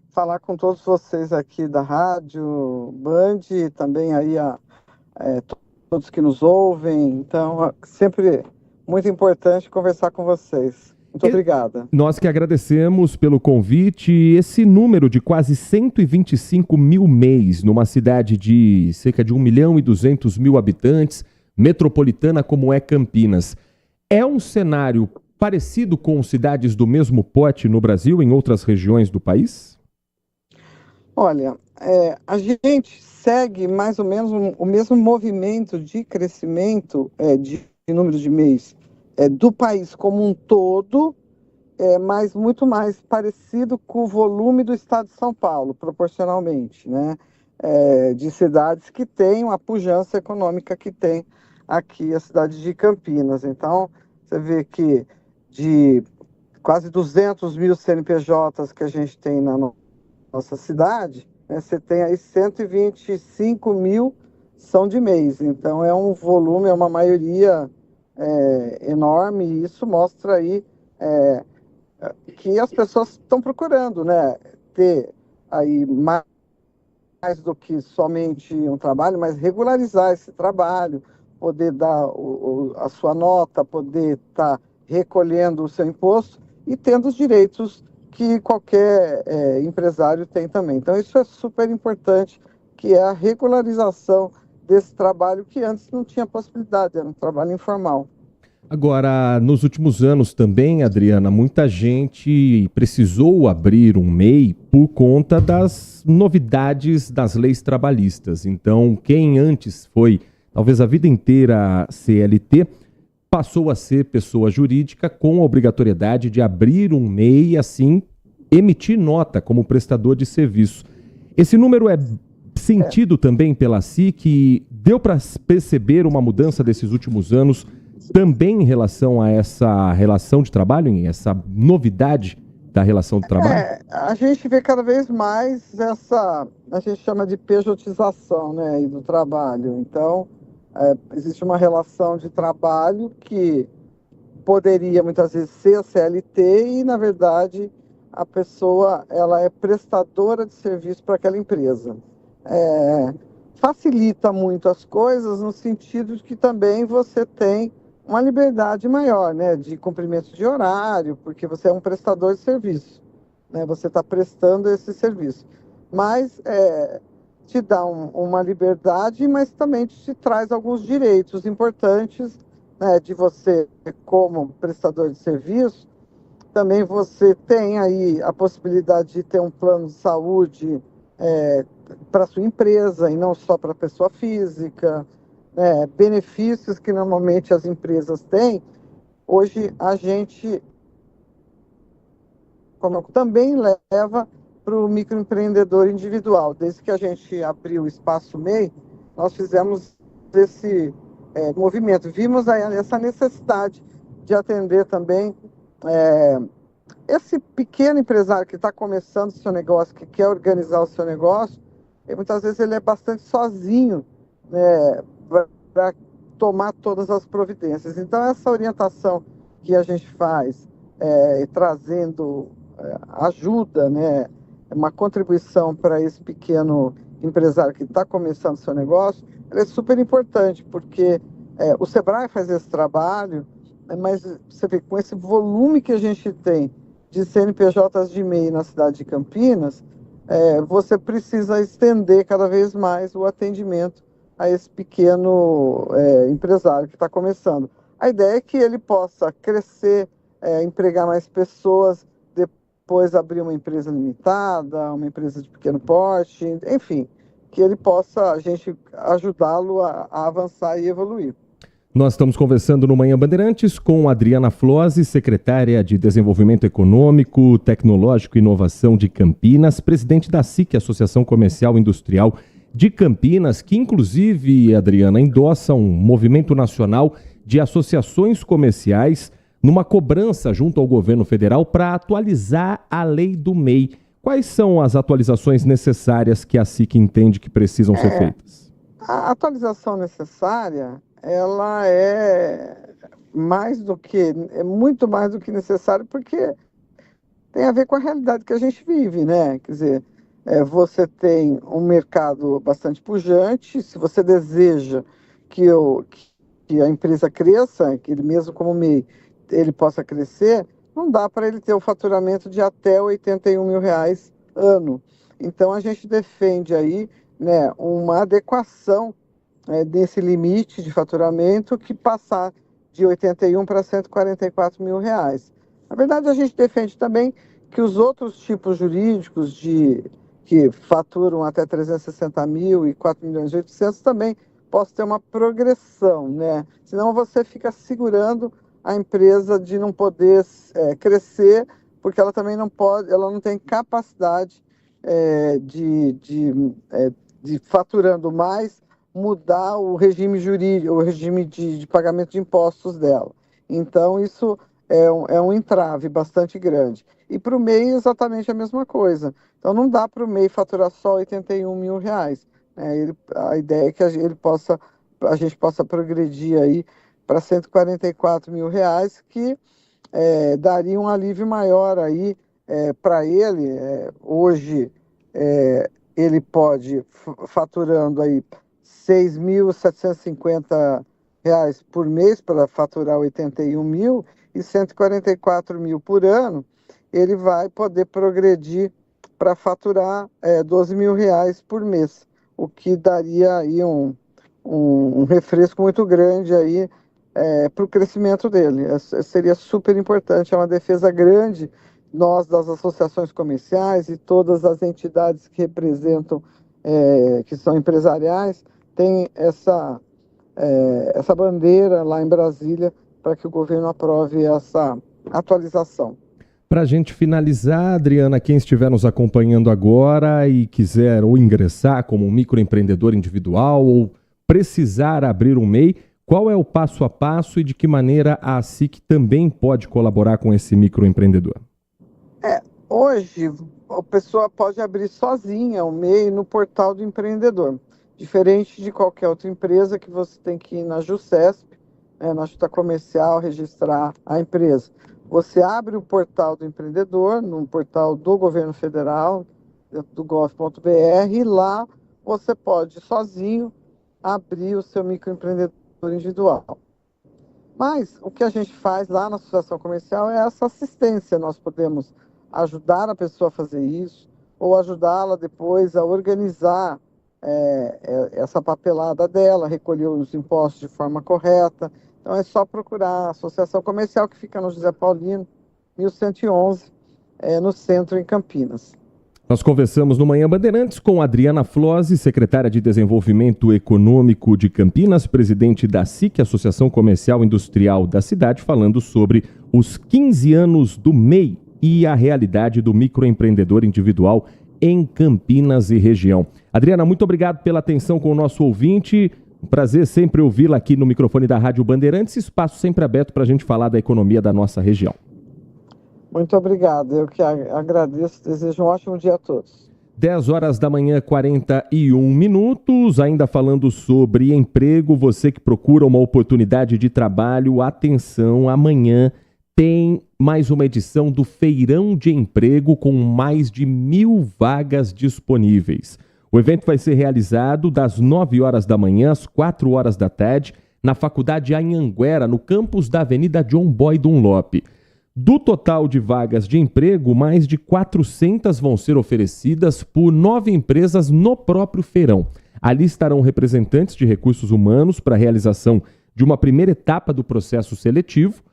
falar com todos vocês aqui da Rádio Band e também aí todos que nos ouvem. Então, sempre muito importante conversar com vocês. Muito obrigada. Nós que agradecemos pelo convite. Esse número de quase 125 mil MEIs numa cidade de cerca de 1.200.000 habitantes, metropolitana como é Campinas, é um cenário parecido com cidades do mesmo pote no Brasil, em outras regiões do país? Olha, a gente segue mais ou menos o mesmo movimento de crescimento de número de MEIs do país como um todo, mas muito mais parecido com o volume do estado de São Paulo, proporcionalmente, né? De cidades que têm uma pujança econômica que tem aqui a cidade de Campinas. Então, você vê que de quase 200 mil CNPJs que a gente tem na nossa cidade, né, você tem aí 125 mil são de MEIs. Então, é um volume, é uma maioria enorme, e isso mostra aí que as pessoas estão procurando, né, ter aí mais do que somente um trabalho, mas regularizar esse trabalho, poder dar a sua nota, poder estar recolhendo o seu imposto e tendo os direitos que qualquer empresário tem também. Então, isso é super importante, que é a regularização desse trabalho que antes não tinha possibilidade, era um trabalho informal. Agora, nos últimos anos também, Adriana, muita gente precisou abrir um MEI por conta das novidades das leis trabalhistas. Então, quem antes foi, talvez a vida inteira, CLT, passou a ser pessoa jurídica com a obrigatoriedade de abrir um MEI e, assim, emitir nota como prestador de serviço. Esse número é sentido também pela SIC? Deu para perceber uma mudança desses últimos anos também em relação a essa relação de trabalho, em essa novidade da relação de trabalho? A gente vê cada vez mais a gente chama de pejotização, né, do trabalho. Então, existe uma relação de trabalho que poderia muitas vezes ser a CLT e, na verdade, a pessoa ela é prestadora de serviço para aquela empresa. Facilita muito as coisas no sentido de que também você tem uma liberdade maior, né, de cumprimento de horário, porque você é um prestador de serviço, né, você está prestando esse serviço. Mas te dá uma liberdade, mas também te traz alguns direitos importantes, né, de você, como prestador de serviço. Também você tem aí a possibilidade de ter um plano de saúde para sua empresa e não só para a pessoa física. Benefícios que normalmente as empresas têm, hoje a gente também leva para o microempreendedor individual. Desde que a gente abriu o Espaço MEI, nós fizemos esse movimento. Vimos aí essa necessidade de atender também esse pequeno empresário que está começando o seu negócio, que quer organizar o seu negócio, e muitas vezes ele é bastante sozinho, né, para tomar todas as providências. Então, essa orientação que a gente faz, trazendo ajuda, né, uma contribuição para esse pequeno empresário que está começando o seu negócio, ela é super importante, porque o Sebrae faz esse trabalho, mas você vê, com esse volume que a gente tem de CNPJs de MEI na cidade de Campinas, você precisa estender cada vez mais o atendimento a esse pequeno empresário que está começando. A ideia é que ele possa crescer, empregar mais pessoas, depois abrir uma empresa limitada, uma empresa de pequeno porte, enfim, que ele possa, a gente ajudá-lo a avançar e evoluir. Nós estamos conversando no Manhã Bandeirantes com Adriana Flose, secretária de Desenvolvimento Econômico, Tecnológico e Inovação de Campinas, presidente da SIC, Associação Comercial e Industrial de Campinas, que inclusive, Adriana, endossa um movimento nacional de associações comerciais numa cobrança junto ao governo federal para atualizar a lei do MEI. Quais são as atualizações necessárias que a SIC entende que precisam ser feitas? A atualização necessária, ela é muito mais do que necessária, porque tem a ver com a realidade que a gente vive, né? Quer dizer, você tem um mercado bastante pujante. Se você deseja que a empresa cresça, que ele mesmo como MEI, ele possa crescer, não dá para ele ter o faturamento de até R$ 81 mil ano. Então, a gente defende aí, né, uma adequação desse limite de faturamento, que passar de 81 para 144 mil reais. Na verdade, a gente defende também que os outros tipos jurídicos de que faturam até 360 mil e 4 milhões e 800 também possa ter uma progressão, né? Senão você fica segurando a empresa de não poder crescer, porque ela também não pode, ela não tem capacidade de faturando mais, mudar o regime jurídico, o regime de pagamento de impostos dela. Então, isso é um entrave bastante grande. E para o MEI, exatamente a mesma coisa. Então, não dá para o MEI faturar só 81 mil reais. A ideia é que a gente possa progredir aí para 144 mil reais, que daria um alívio maior aí para ele. Hoje, ele pode, faturando aí R$ 6.750 por mês para faturar 81 mil e 144 mil por ano, ele vai poder progredir para faturar 12 mil reais por mês, o que daria aí um refresco muito grande aí para o crescimento dele. Seria super importante, é uma defesa grande. Nós, das associações comerciais e todas as entidades que representam, que são empresariais, tem essa bandeira lá em Brasília para que o governo aprove essa atualização. Para a gente finalizar, Adriana, quem estiver nos acompanhando agora e quiser ou ingressar como um microempreendedor individual ou precisar abrir um MEI, qual é o passo a passo e de que maneira a SIC também pode colaborar com esse microempreendedor? Hoje, a pessoa pode abrir sozinha o MEI no portal do empreendedor. Diferente de qualquer outra empresa que você tem que ir na JuCesp, na Junta Comercial, registrar a empresa. Você abre o portal do empreendedor, no portal do governo federal, dentro do gov.br, e lá você pode, sozinho, abrir o seu microempreendedor individual. Mas o que a gente faz lá na Associação Comercial é essa assistência. Nós podemos ajudar a pessoa a fazer isso, ou ajudá-la depois a organizar essa papelada dela, recolher os impostos de forma correta. Então é só procurar a Associação Comercial, que fica no José Paulino, 1111, no centro, em Campinas. Nós conversamos no Manhã Bandeirantes com Adriana Flose, secretária de Desenvolvimento Econômico de Campinas, presidente da SIC, Associação Comercial Industrial da cidade, falando sobre os 15 anos do MEI e a realidade do microempreendedor individual em Campinas e região. Adriana, muito obrigado pela atenção com o nosso ouvinte. Um prazer sempre ouvi-la aqui no microfone da Rádio Bandeirantes. Espaço sempre aberto para a gente falar da economia da nossa região. Muito obrigado. Eu que agradeço. Desejo um ótimo dia a todos. 10 horas da manhã, 41 minutos. Ainda falando sobre emprego, você que procura uma oportunidade de trabalho, atenção, amanhã tem mais uma edição do Feirão de Emprego com mais de 1.000 vagas disponíveis. O evento vai ser realizado das 9 horas da manhã às 4 horas da tarde na Faculdade Anhanguera, no campus da Avenida John Boy Dunlop. Do total de vagas de emprego, mais de 400 vão ser oferecidas por 9 empresas no próprio feirão. Ali estarão representantes de recursos humanos para a realização de uma primeira etapa do processo seletivo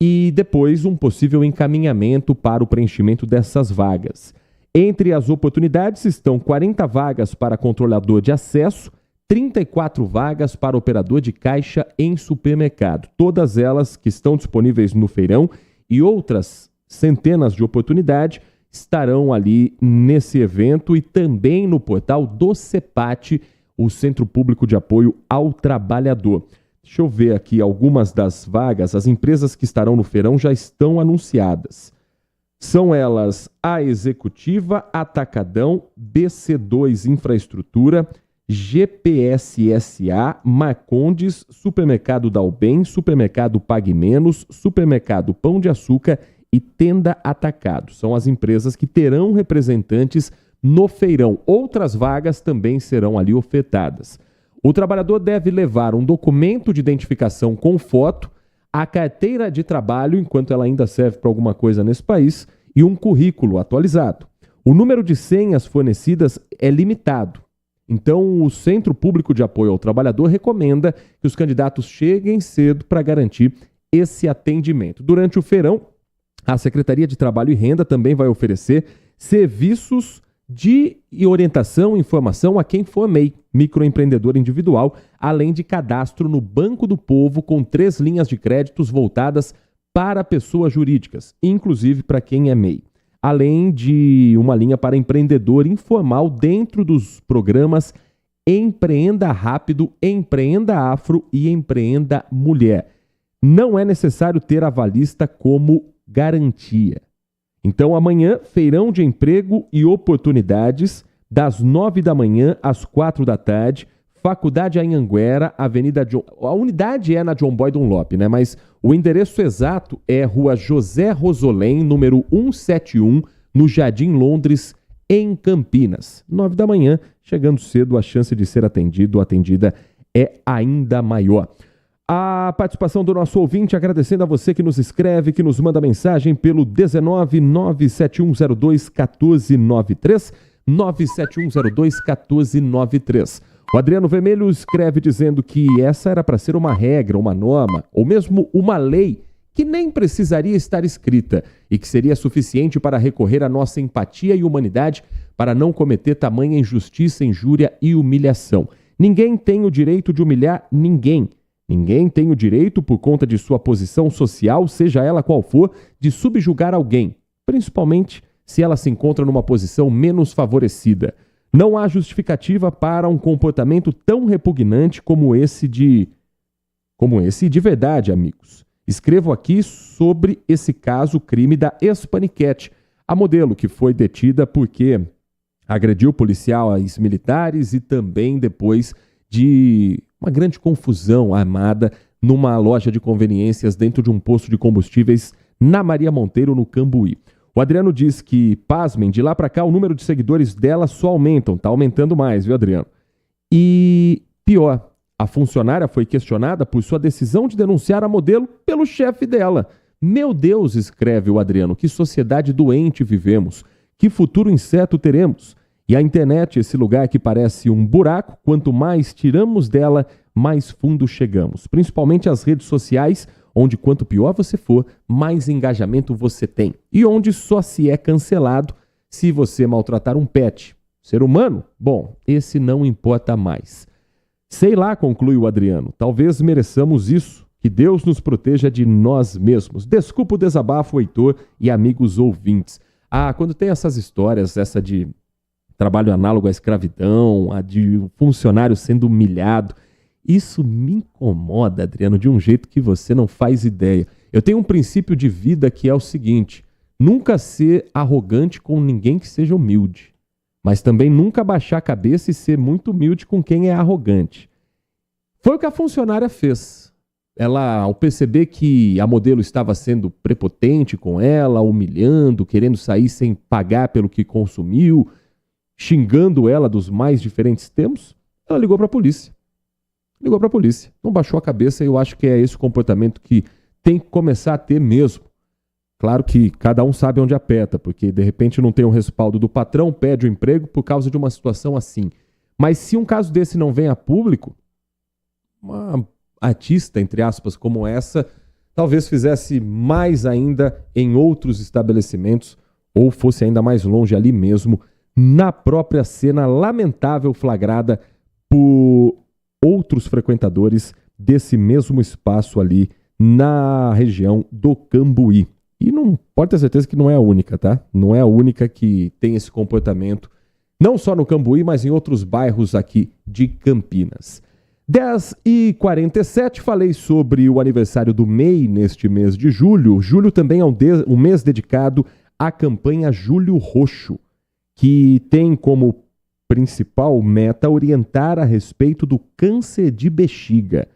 e depois um possível encaminhamento para o preenchimento dessas vagas. Entre as oportunidades estão 40 vagas para controlador de acesso, 34 vagas para operador de caixa em supermercado. Todas elas que estão disponíveis no feirão e outras centenas de oportunidades estarão ali nesse evento e também no portal do CEPAT, o Centro Público de Apoio ao Trabalhador. Deixa eu ver aqui algumas das vagas. As empresas que estarão no feirão já estão anunciadas. São elas a Executiva, Atacadão, BC2 Infraestrutura, GPSSA, Marcondes, Supermercado Dalben, Supermercado Pague Menos, Supermercado Pão de Açúcar e Tenda Atacado. São as empresas que terão representantes no feirão. Outras vagas também serão ali ofertadas. O trabalhador deve levar um documento de identificação com foto, a carteira de trabalho, enquanto ela ainda serve para alguma coisa nesse país, e um currículo atualizado. O número de senhas fornecidas é limitado. Então, o Centro Público de Apoio ao Trabalhador recomenda que os candidatos cheguem cedo para garantir esse atendimento. Durante o feirão, a Secretaria de Trabalho e Renda também vai oferecer serviços de orientação e informação a quem for MEI, microempreendedor individual, além de cadastro no Banco do Povo com 3 linhas de créditos voltadas para pessoas jurídicas, inclusive para quem é MEI. Além de uma linha para empreendedor informal dentro dos programas Empreenda Rápido, Empreenda Afro e Empreenda Mulher. Não é necessário ter avalista como garantia. Então, amanhã, feirão de emprego e oportunidades, das 9 da manhã às 4 da tarde, Faculdade Anhanguera, Avenida John... A unidade é na John Boy Dunlop, né? Mas o endereço exato é Rua José Rosolém, número 171, no Jardim Londres, em Campinas. 9 da manhã, chegando cedo, a chance de ser atendido ou atendida é ainda maior. A participação do nosso ouvinte, agradecendo a você que nos escreve, que nos manda mensagem pelo 19971021493, 971021493. O Adriano Vermelho escreve dizendo que essa era para ser uma regra, uma norma, ou mesmo uma lei que nem precisaria estar escrita e que seria suficiente para recorrer à nossa empatia e humanidade para não cometer tamanha injustiça, injúria e humilhação. Ninguém tem o direito de humilhar ninguém. Ninguém tem o direito, por conta de sua posição social, seja ela qual for, de subjugar alguém, principalmente se ela se encontra numa posição menos favorecida. Não há justificativa para um comportamento tão repugnante como esse de verdade, amigos. Escrevo aqui sobre esse caso, o crime da ex-paniquete, a modelo que foi detida porque agrediu policiais militares e também depois de uma grande confusão armada numa loja de conveniências dentro de um posto de combustíveis na Maria Monteiro, no Cambuí. O Adriano diz que, pasmem, de lá para cá o número de seguidores dela só aumentam, tá aumentando mais, viu, Adriano? E pior, a funcionária foi questionada por sua decisão de denunciar a modelo pelo chefe dela. Meu Deus, escreve o Adriano, que sociedade doente vivemos, que futuro incerto teremos. E a internet, esse lugar que parece um buraco, quanto mais tiramos dela, mais fundo chegamos. Principalmente as redes sociais, onde quanto pior você for, mais engajamento você tem. E onde só se é cancelado se você maltratar um pet. Ser humano? Bom, esse não importa mais. Sei lá, conclui o Adriano, talvez mereçamos isso. Que Deus nos proteja de nós mesmos. Desculpa o desabafo, Heitor e amigos ouvintes. Quando tem essas histórias, essa de trabalho análogo à escravidão, a de funcionário sendo humilhado, isso me incomoda, Adriano, de um jeito que você não faz ideia. Eu tenho um princípio de vida que é o seguinte: nunca ser arrogante com ninguém que seja humilde, mas também nunca baixar a cabeça e ser muito humilde com quem é arrogante. Foi o que a funcionária fez. Ela, ao perceber que a modelo estava sendo prepotente com ela, humilhando, querendo sair sem pagar pelo que consumiu, xingando ela dos mais diferentes termos, ela ligou para a polícia. Não baixou a cabeça, e eu acho que é esse o comportamento que tem que começar a ter mesmo. Claro que cada um sabe onde aperta, porque de repente não tem o respaldo do patrão, pede o emprego por causa de uma situação assim. Mas se um caso desse não vem a público, uma artista, entre aspas, como essa, talvez fizesse mais ainda em outros estabelecimentos, ou fosse ainda mais longe ali mesmo, na própria cena lamentável flagrada por outros frequentadores desse mesmo espaço ali na região do Cambuí. E não pode ter certeza que não é a única, tá? Não é a única que tem esse comportamento, não só no Cambuí, mas em outros bairros aqui de Campinas. 10h47, falei sobre o aniversário do MEI neste mês de julho. Julho também é um mês dedicado à campanha Julho Roxo, que tem como principal meta orientar a respeito do câncer de bexiga.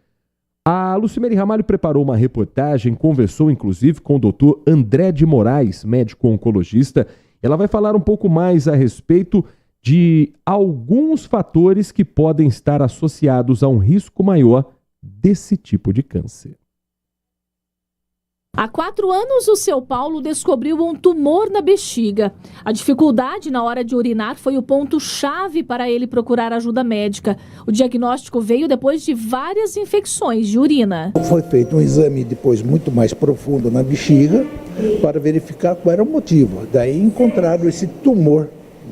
A Lucimere Ramalho preparou uma reportagem, conversou inclusive com o Dr. André de Moraes, médico oncologista. Ela vai falar um pouco mais a respeito de alguns fatores que podem estar associados a um risco maior desse tipo de câncer. Há 4 anos, o seu Paulo descobriu um tumor na bexiga. A dificuldade na hora de urinar foi o ponto-chave para ele procurar ajuda médica. O diagnóstico veio depois de várias infecções de urina. Foi feito um exame depois muito mais profundo na bexiga para verificar qual era o motivo. Daí encontraram esse tumor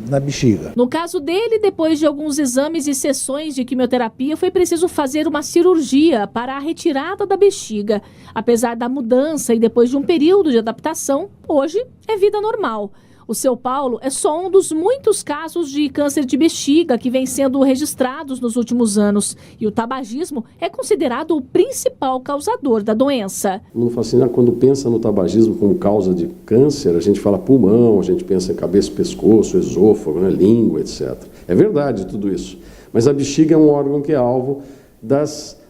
na bexiga. No caso dele, depois de alguns exames e sessões de quimioterapia, foi preciso fazer uma cirurgia para a retirada da bexiga. Apesar da mudança e depois de um período de adaptação, hoje é vida normal. O seu Paulo é só um dos muitos casos de câncer de bexiga que vem sendo registrados nos últimos anos. E o tabagismo é considerado o principal causador da doença. O mundo fala assim, quando pensa no tabagismo como causa de câncer, a gente fala pulmão, a gente pensa em cabeça, pescoço, esôfago, língua, etc. É verdade tudo isso. Mas a bexiga é um órgão que é alvo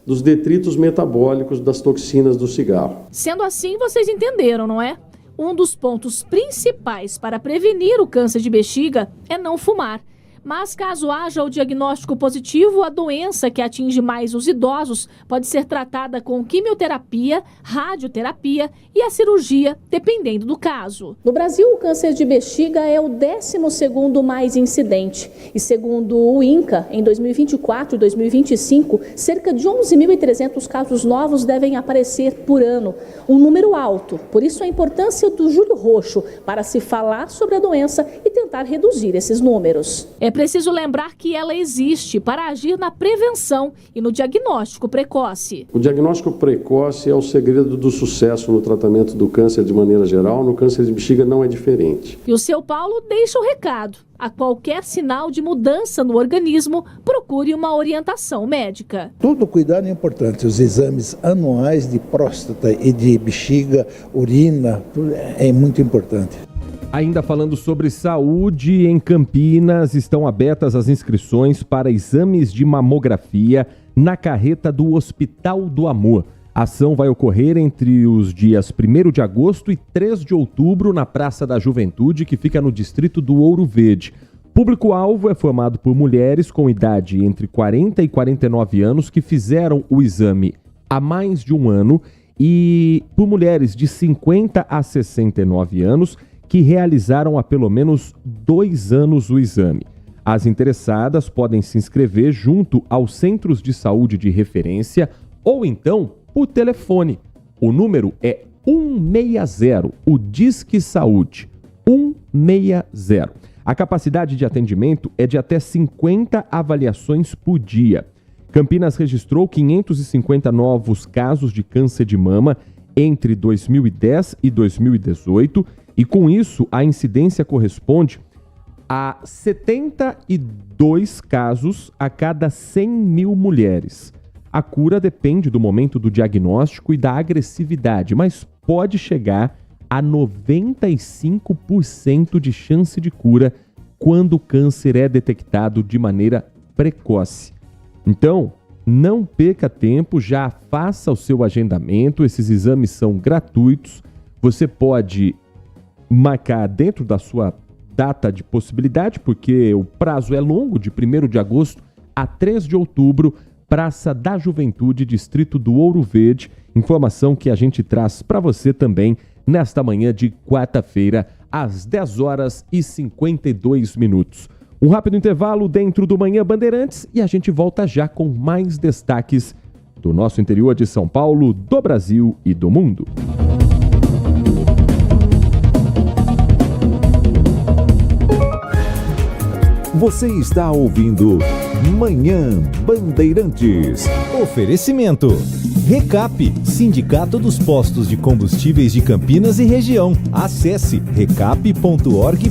dos detritos metabólicos das toxinas do cigarro. Sendo assim, vocês entenderam, não é? Um dos pontos principais para prevenir o câncer de bexiga é não fumar. Mas caso haja o diagnóstico positivo, a doença que atinge mais os idosos pode ser tratada com quimioterapia, radioterapia e a cirurgia, dependendo do caso. No Brasil, o câncer de bexiga é o 12º mais incidente. E segundo o INCA, em 2024 e 2025, cerca de 11.300 casos novos devem aparecer por ano. Um número alto. Por isso a importância do Julho Roxo para se falar sobre a doença e tentar reduzir esses números. É preciso lembrar que ela existe para agir na prevenção e no diagnóstico precoce. O diagnóstico precoce é o segredo do sucesso no tratamento do câncer de maneira geral. No câncer de bexiga não é diferente. E o seu Paulo deixa o recado. A qualquer sinal de mudança no organismo, procure uma orientação médica. Todo cuidado é importante. Os exames anuais de próstata e de bexiga, urina, é muito importante. Ainda falando sobre saúde, em Campinas estão abertas as inscrições para exames de mamografia na carreta do Hospital do Amor. A ação vai ocorrer entre os dias 1º de agosto e 3 de outubro na Praça da Juventude, que fica no distrito do Ouro Verde. Público-alvo é formado por mulheres com idade entre 40 e 49 anos que fizeram o exame há mais de um ano e por mulheres de 50 a 69 anos que realizaram há pelo menos 2 anos o exame. As interessadas podem se inscrever junto aos centros de saúde de referência ou então por telefone. O número é 160, o Disque Saúde, 160. A capacidade de atendimento é de até 50 avaliações por dia. Campinas registrou 550 novos casos de câncer de mama entre 2010 e 2018 e com isso a incidência corresponde a 72 casos a cada 100 mil mulheres. A cura depende do momento do diagnóstico e da agressividade, mas pode chegar a 95% de chance de cura quando o câncer é detectado de maneira precoce. Então, não perca tempo, já faça o seu agendamento, esses exames são gratuitos, você pode marcar dentro da sua data de possibilidade, porque o prazo é longo, de 1º de agosto a 3 de outubro, Praça da Juventude, Distrito do Ouro Verde. Informação que a gente traz para você também nesta manhã de quarta-feira, às 10h52. Um rápido intervalo dentro do Manhã Bandeirantes e a gente volta já com mais destaques do nosso interior de São Paulo, do Brasil e do mundo. Você está ouvindo Manhã Bandeirantes. Oferecimento. Recap, Sindicato dos Postos de Combustíveis de Campinas e Região. Acesse recap.org.br.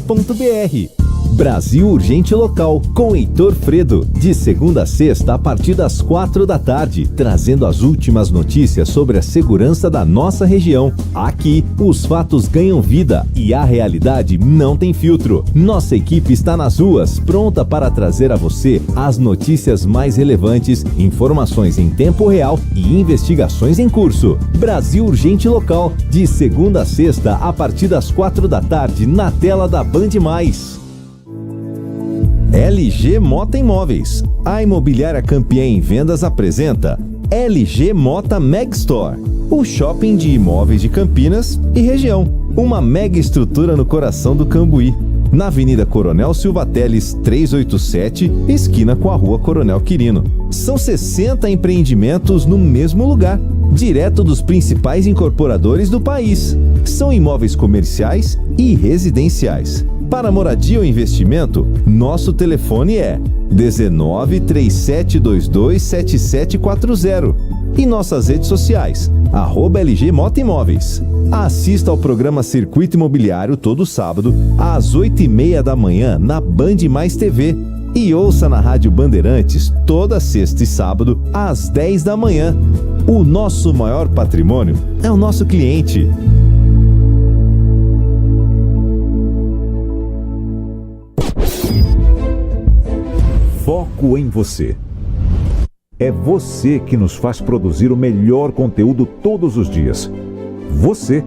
Brasil Urgente Local, com Heitor Fredo, de segunda a sexta a partir das 4 da tarde, trazendo as últimas notícias sobre a segurança da nossa região. Aqui, os fatos ganham vida e a realidade não tem filtro. Nossa equipe está nas ruas, pronta para trazer a você as notícias mais relevantes, informações em tempo real e investigações em curso. Brasil Urgente Local, de segunda a sexta a partir das 4 da tarde, na tela da Band+. LG Mota Imóveis. A imobiliária campeã em vendas apresenta LG Mota Meg Store, o shopping de imóveis de Campinas e região. Uma mega estrutura no coração do Cambuí, na Avenida Coronel Silva Teles 387, esquina com a Rua Coronel Quirino. São 60 empreendimentos no mesmo lugar, direto dos principais incorporadores do país. São imóveis comerciais e residenciais. Para moradia ou investimento, nosso telefone é 19 3722 7740 e nossas redes sociais, @LG Motoimóveis. Assista ao programa Circuito Imobiliário todo sábado, às 8h30 da manhã, na Band Mais TV. E ouça na Rádio Bandeirantes toda sexta e sábado, às 10 da manhã. O nosso maior patrimônio é o nosso cliente. Foco em você. É você que nos faz produzir o melhor conteúdo todos os dias. Você.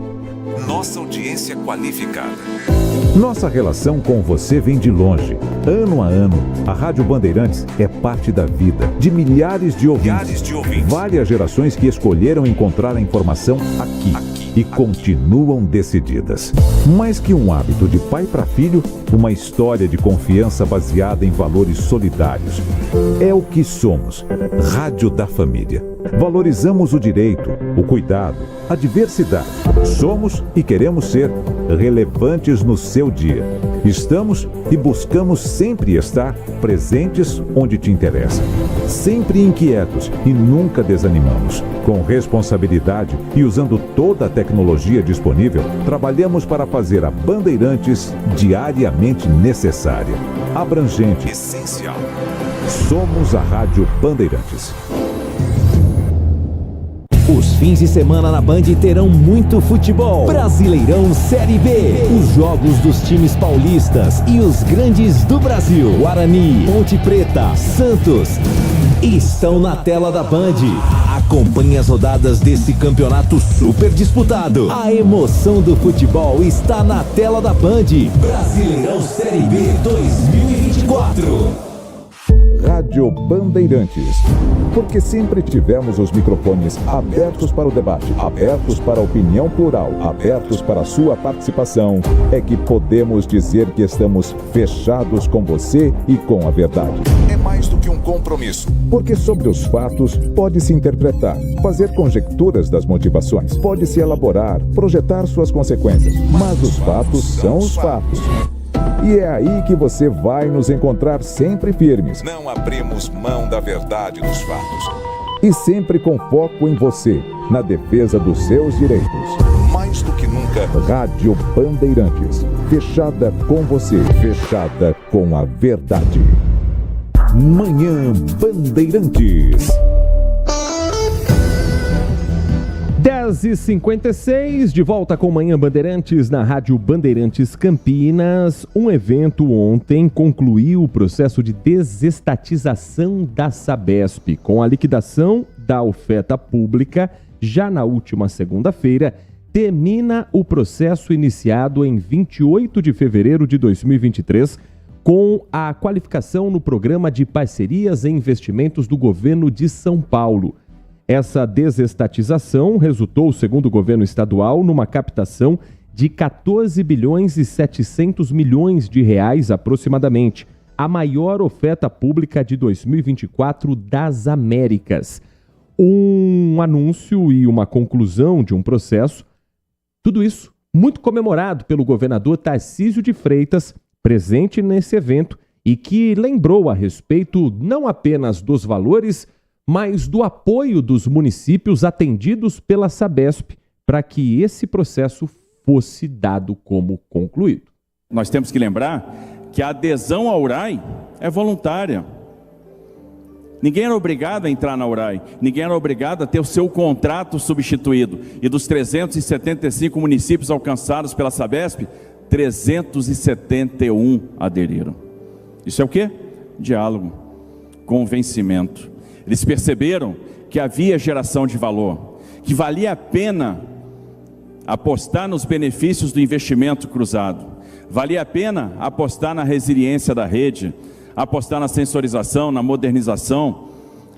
Nossa audiência qualificada. Nossa relação com você vem de longe. Ano a ano, a Rádio Bandeirantes é parte da vida de milhares de ouvintes. Várias gerações que escolheram encontrar a informação aqui e continuam decididas. Mais que um hábito de pai para filho, uma história de confiança baseada em valores solidários. É o que somos. Rádio da Família. Valorizamos o direito, o cuidado, a diversidade. Somos e queremos ser relevantes no seu dia. Estamos e buscamos sempre estar presentes onde te interessa. Sempre inquietos e nunca desanimamos. Com responsabilidade e usando toda a tecnologia disponível, trabalhamos para fazer a Bandeirantes diariamente necessária, abrangente, essencial. Somos a Rádio Bandeirantes. Os fins de semana na Band terão muito futebol. Brasileirão Série B. Os jogos dos times paulistas e os grandes do Brasil. Guarani, Ponte Preta, Santos estão na tela da Band. Acompanhe as rodadas desse campeonato super disputado. A emoção do futebol está na tela da Band. Brasileirão Série B 2024. Rádio Bandeirantes. Porque sempre tivemos os microfones abertos para o debate, abertos para a opinião plural, abertos para a sua participação, é que podemos dizer que estamos fechados com você e com a verdade. É mais do que um compromisso. Porque sobre os fatos pode-se interpretar, fazer conjecturas das motivações, pode-se elaborar, projetar suas consequências. Mas os fatos são os fatos. E é aí que você vai nos encontrar sempre firmes. Não abrimos mão da verdade dos fatos. E sempre com foco em você, na defesa dos seus direitos. Mais do que nunca, Rádio Bandeirantes. Fechada com você, fechada com a verdade. Manhã Bandeirantes. 10h56, de volta com Manhã Bandeirantes na Rádio Bandeirantes Campinas. Um evento ontem concluiu o processo de desestatização da Sabesp. Com a liquidação da oferta pública, já na última segunda-feira, termina o processo iniciado em 28 de fevereiro de 2023, com a qualificação no Programa de Parcerias e Investimentos do Governo de São Paulo. Essa desestatização resultou, segundo o governo estadual, numa captação de 14 bilhões e 700 milhões de reais aproximadamente, a maior oferta pública de 2024 das Américas. Um anúncio e uma conclusão de um processo, tudo isso muito comemorado pelo governador Tarcísio de Freitas, presente nesse evento, e que lembrou a respeito não apenas dos valores, mas do apoio dos municípios atendidos pela Sabesp para que esse processo fosse dado como concluído. Nós temos que lembrar que a adesão à URAI é voluntária. Ninguém era obrigado a entrar na URAI, ninguém era obrigado a ter o seu contrato substituído. E dos 375 municípios alcançados pela Sabesp, 371 aderiram. Isso é o quê? Diálogo, convencimento. Eles perceberam que havia geração de valor, que valia a pena apostar nos benefícios do investimento cruzado, valia a pena apostar na resiliência da rede, apostar na sensorização, na modernização,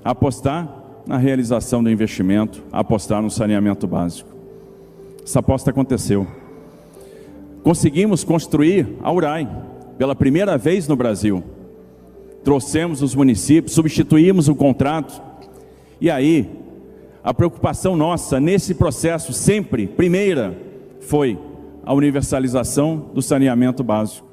apostar na realização do investimento, apostar no saneamento básico. Essa aposta aconteceu. Conseguimos construir a URAI pela primeira vez no Brasil. Trouxemos os municípios, substituímos o contrato. E aí, a preocupação nossa nesse processo sempre, primeira, foi a universalização do saneamento básico.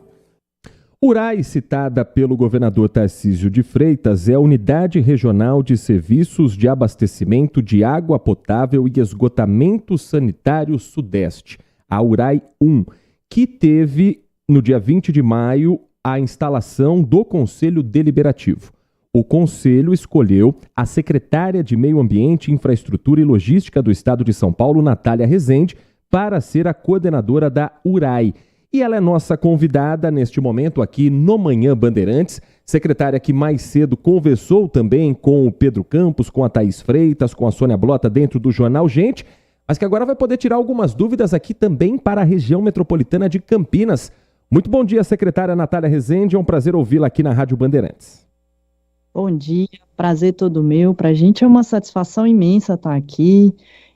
URAI, citada pelo governador Tarcísio de Freitas, é a Unidade Regional de Serviços de Abastecimento de Água Potável e Esgotamento Sanitário Sudeste, a URAI 1, que teve, no dia 20 de maio, a instalação do Conselho Deliberativo. O Conselho escolheu a secretária de Meio Ambiente, Infraestrutura e Logística do Estado de São Paulo, Natália Rezende, para ser a coordenadora da URAI. E ela é nossa convidada neste momento aqui no Manhã Bandeirantes, secretária que mais cedo conversou também com o Pedro Campos, com a Thaís Freitas, com a Sônia Blota dentro do Jornal Gente, mas que agora vai poder tirar algumas dúvidas aqui também para a região metropolitana de Campinas. Muito bom dia, secretária Natália Rezende, é um prazer ouvi-la aqui na Rádio Bandeirantes. Bom dia, prazer todo meu, para a gente é uma satisfação imensa estar aqui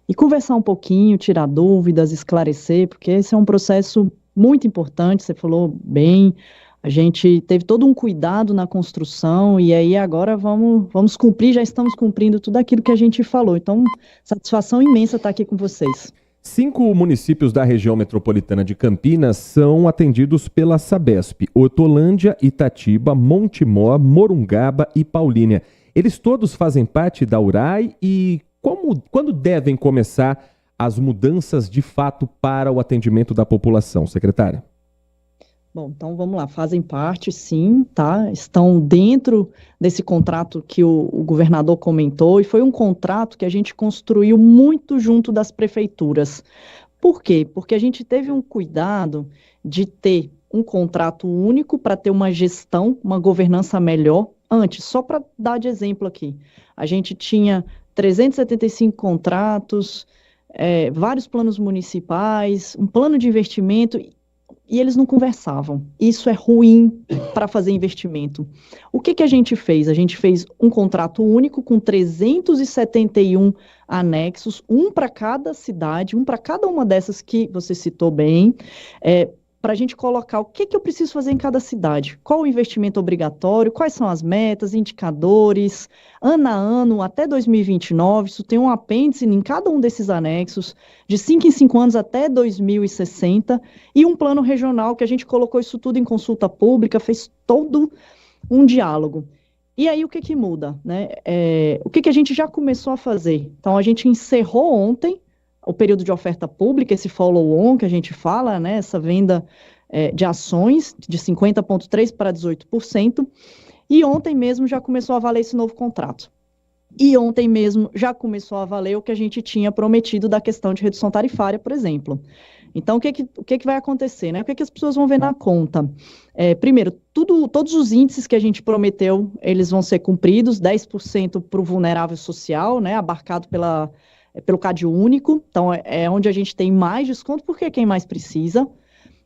e conversar um pouquinho, tirar dúvidas, esclarecer, porque esse é um processo muito importante, você falou bem, a gente teve todo um cuidado na construção e aí agora vamos cumprir, já estamos cumprindo tudo aquilo que a gente falou, então satisfação imensa estar aqui com vocês. 5 municípios da região metropolitana de Campinas são atendidos pela Sabesp: Hortolândia, Itatiba, Montemor, Morungaba e Paulínia. Eles todos fazem parte da URAI e quando devem começar as mudanças de fato para o atendimento da população, secretária? Bom, então vamos lá, fazem parte sim, tá? Estão dentro desse contrato que o governador comentou, e foi um contrato que a gente construiu muito junto das prefeituras. Por quê? Porque a gente teve um cuidado de ter um contrato único para ter uma gestão, uma governança melhor. Antes, só para dar de exemplo aqui, a gente tinha 375 contratos, vários planos municipais, um plano de investimento, e eles não conversavam. Isso é ruim para fazer investimento. O que a gente fez? A gente fez um contrato único com 371 anexos, um para cada cidade, um para cada uma dessas que você citou bem, para a gente colocar o que eu preciso fazer em cada cidade, qual o investimento obrigatório, quais são as metas, indicadores, ano a ano, até 2029, isso tem um apêndice em cada um desses anexos, de 5 em 5 anos até 2060, e um plano regional que a gente colocou isso tudo em consulta pública, fez todo um diálogo. E aí o que muda, né? O que a gente já começou a fazer? Então a gente encerrou ontem o período de oferta pública, esse follow-on que a gente fala, né, essa venda de ações de 50,3% para 18%, e ontem mesmo já começou a valer esse novo contrato. E ontem mesmo já começou a valer o que a gente tinha prometido da questão de redução tarifária, por exemplo. Então, o que vai acontecer, né? O que as pessoas vão ver na conta? Primeiro, todos os índices que a gente prometeu, eles vão ser cumpridos, 10% para o vulnerável social, né, abarcado pelo CAD único, então é onde a gente tem mais desconto, porque é quem mais precisa.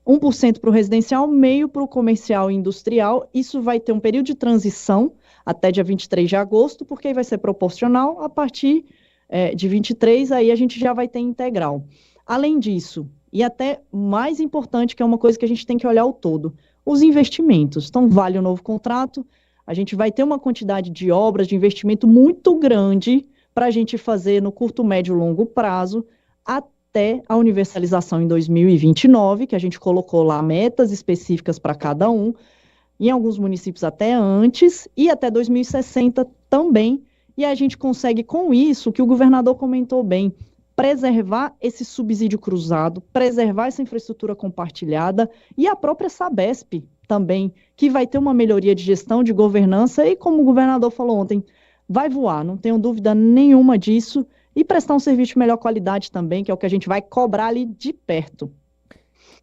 1% para o residencial, meio para o comercial e industrial. Isso vai ter um período de transição até dia 23 de agosto, porque aí vai ser proporcional. A partir de 23, aí a gente já vai ter integral. Além disso, e até mais importante, que é uma coisa que a gente tem que olhar o todo, os investimentos. Então, vale o novo contrato, a gente vai ter uma quantidade de obras, de investimento muito grande para a gente fazer no curto, médio e longo prazo, até a universalização em 2029, que a gente colocou lá metas específicas para cada um, em alguns municípios até antes, e até 2060 também, e a gente consegue com isso, o que o governador comentou bem, preservar esse subsídio cruzado, preservar essa infraestrutura compartilhada, e a própria Sabesp também, que vai ter uma melhoria de gestão, de governança, e como o governador falou ontem, vai voar, não tenho dúvida nenhuma disso, e prestar um serviço de melhor qualidade também, que é o que a gente vai cobrar ali de perto.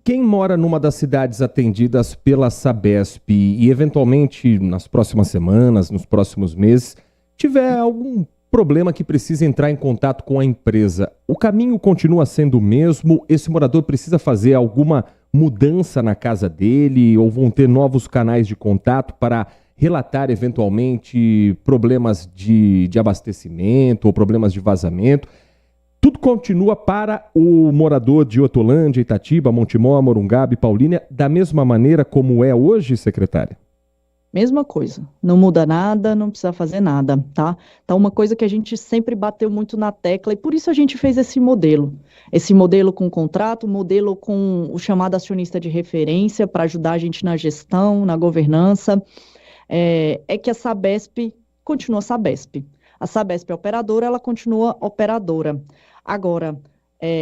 Quem mora numa das cidades atendidas pela Sabesp e eventualmente nas próximas semanas, nos próximos meses, tiver algum problema que precisa entrar em contato com a empresa, o caminho continua sendo o mesmo? Esse morador precisa fazer alguma mudança na casa dele ou vão ter novos canais de contato para relatar eventualmente problemas de abastecimento ou problemas de vazamento? Tudo continua para o morador de Hortolândia, Itatiba, Montemor, Morungaba e Paulínia da mesma maneira como é hoje, secretária? Mesma coisa, não muda nada, não precisa fazer nada, tá? Então, uma coisa que a gente sempre bateu muito na tecla, e por isso a gente fez esse modelo com contrato, modelo com o chamado acionista de referência, para ajudar a gente na gestão, na governança, é que a Sabesp continua Sabesp. A Sabesp é operadora, ela continua operadora. Agora,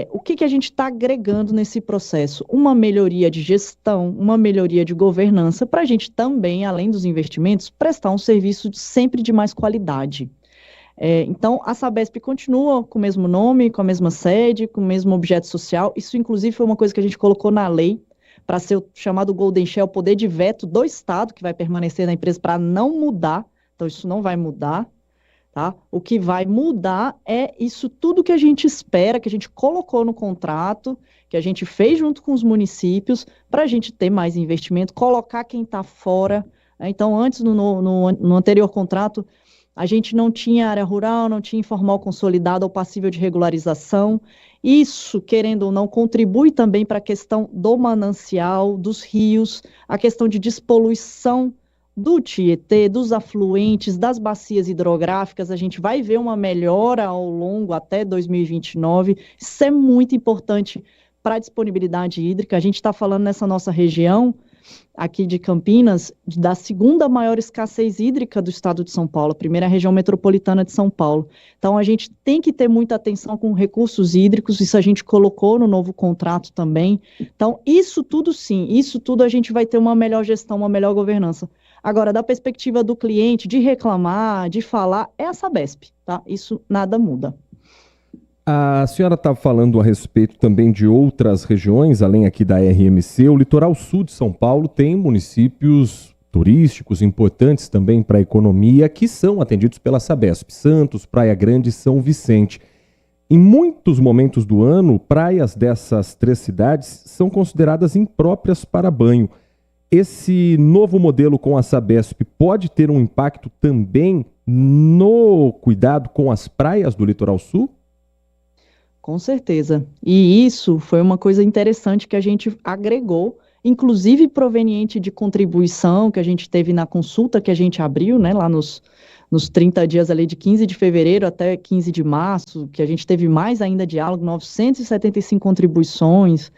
o que a gente está agregando nesse processo? Uma melhoria de gestão, uma melhoria de governança, para a gente também, além dos investimentos, prestar um serviço sempre de mais qualidade. Então, a Sabesp continua com o mesmo nome, com a mesma sede, com o mesmo objeto social. Isso, inclusive, foi uma coisa que a gente colocou na lei, para ser o chamado Golden Share, o poder de veto do Estado, que vai permanecer na empresa para não mudar. Então, isso não vai mudar. Tá? O que vai mudar é isso tudo que a gente espera, que a gente colocou no contrato, que a gente fez junto com os municípios, para a gente ter mais investimento, colocar quem está fora. Então, antes, no anterior contrato, a gente não tinha área rural, não tinha informal consolidado ou passível de regularização. Isso, querendo ou não, contribui também para a questão do manancial, dos rios, a questão de despoluição do Tietê, dos afluentes, das bacias hidrográficas. A gente vai ver uma melhora ao longo até 2029. Isso é muito importante para a disponibilidade hídrica. A gente está falando nessa nossa região, aqui de Campinas, da segunda maior escassez hídrica do estado de São Paulo, a primeira região metropolitana de São Paulo. Então, a gente tem que ter muita atenção com recursos hídricos, isso a gente colocou no novo contrato também. Então, isso tudo sim, isso tudo a gente vai ter uma melhor gestão, uma melhor governança. Agora, da perspectiva do cliente, de reclamar, de falar, é a Sabesp, tá? Isso nada muda. A senhora está falando a respeito também de outras regiões, além aqui da RMC. O litoral sul de São Paulo tem municípios turísticos importantes também para a economia que são atendidos pela Sabesp. Santos, Praia Grande e São Vicente. Em muitos momentos do ano, praias dessas três cidades são consideradas impróprias para banho. Esse novo modelo com a Sabesp pode ter um impacto também no cuidado com as praias do litoral sul? Com certeza. E isso foi uma coisa interessante que a gente agregou, inclusive proveniente de contribuição que a gente teve na consulta que a gente abriu, né, lá nos 30 dias ali de 15 de fevereiro até 15 de março, que a gente teve mais ainda diálogo, 975 contribuições,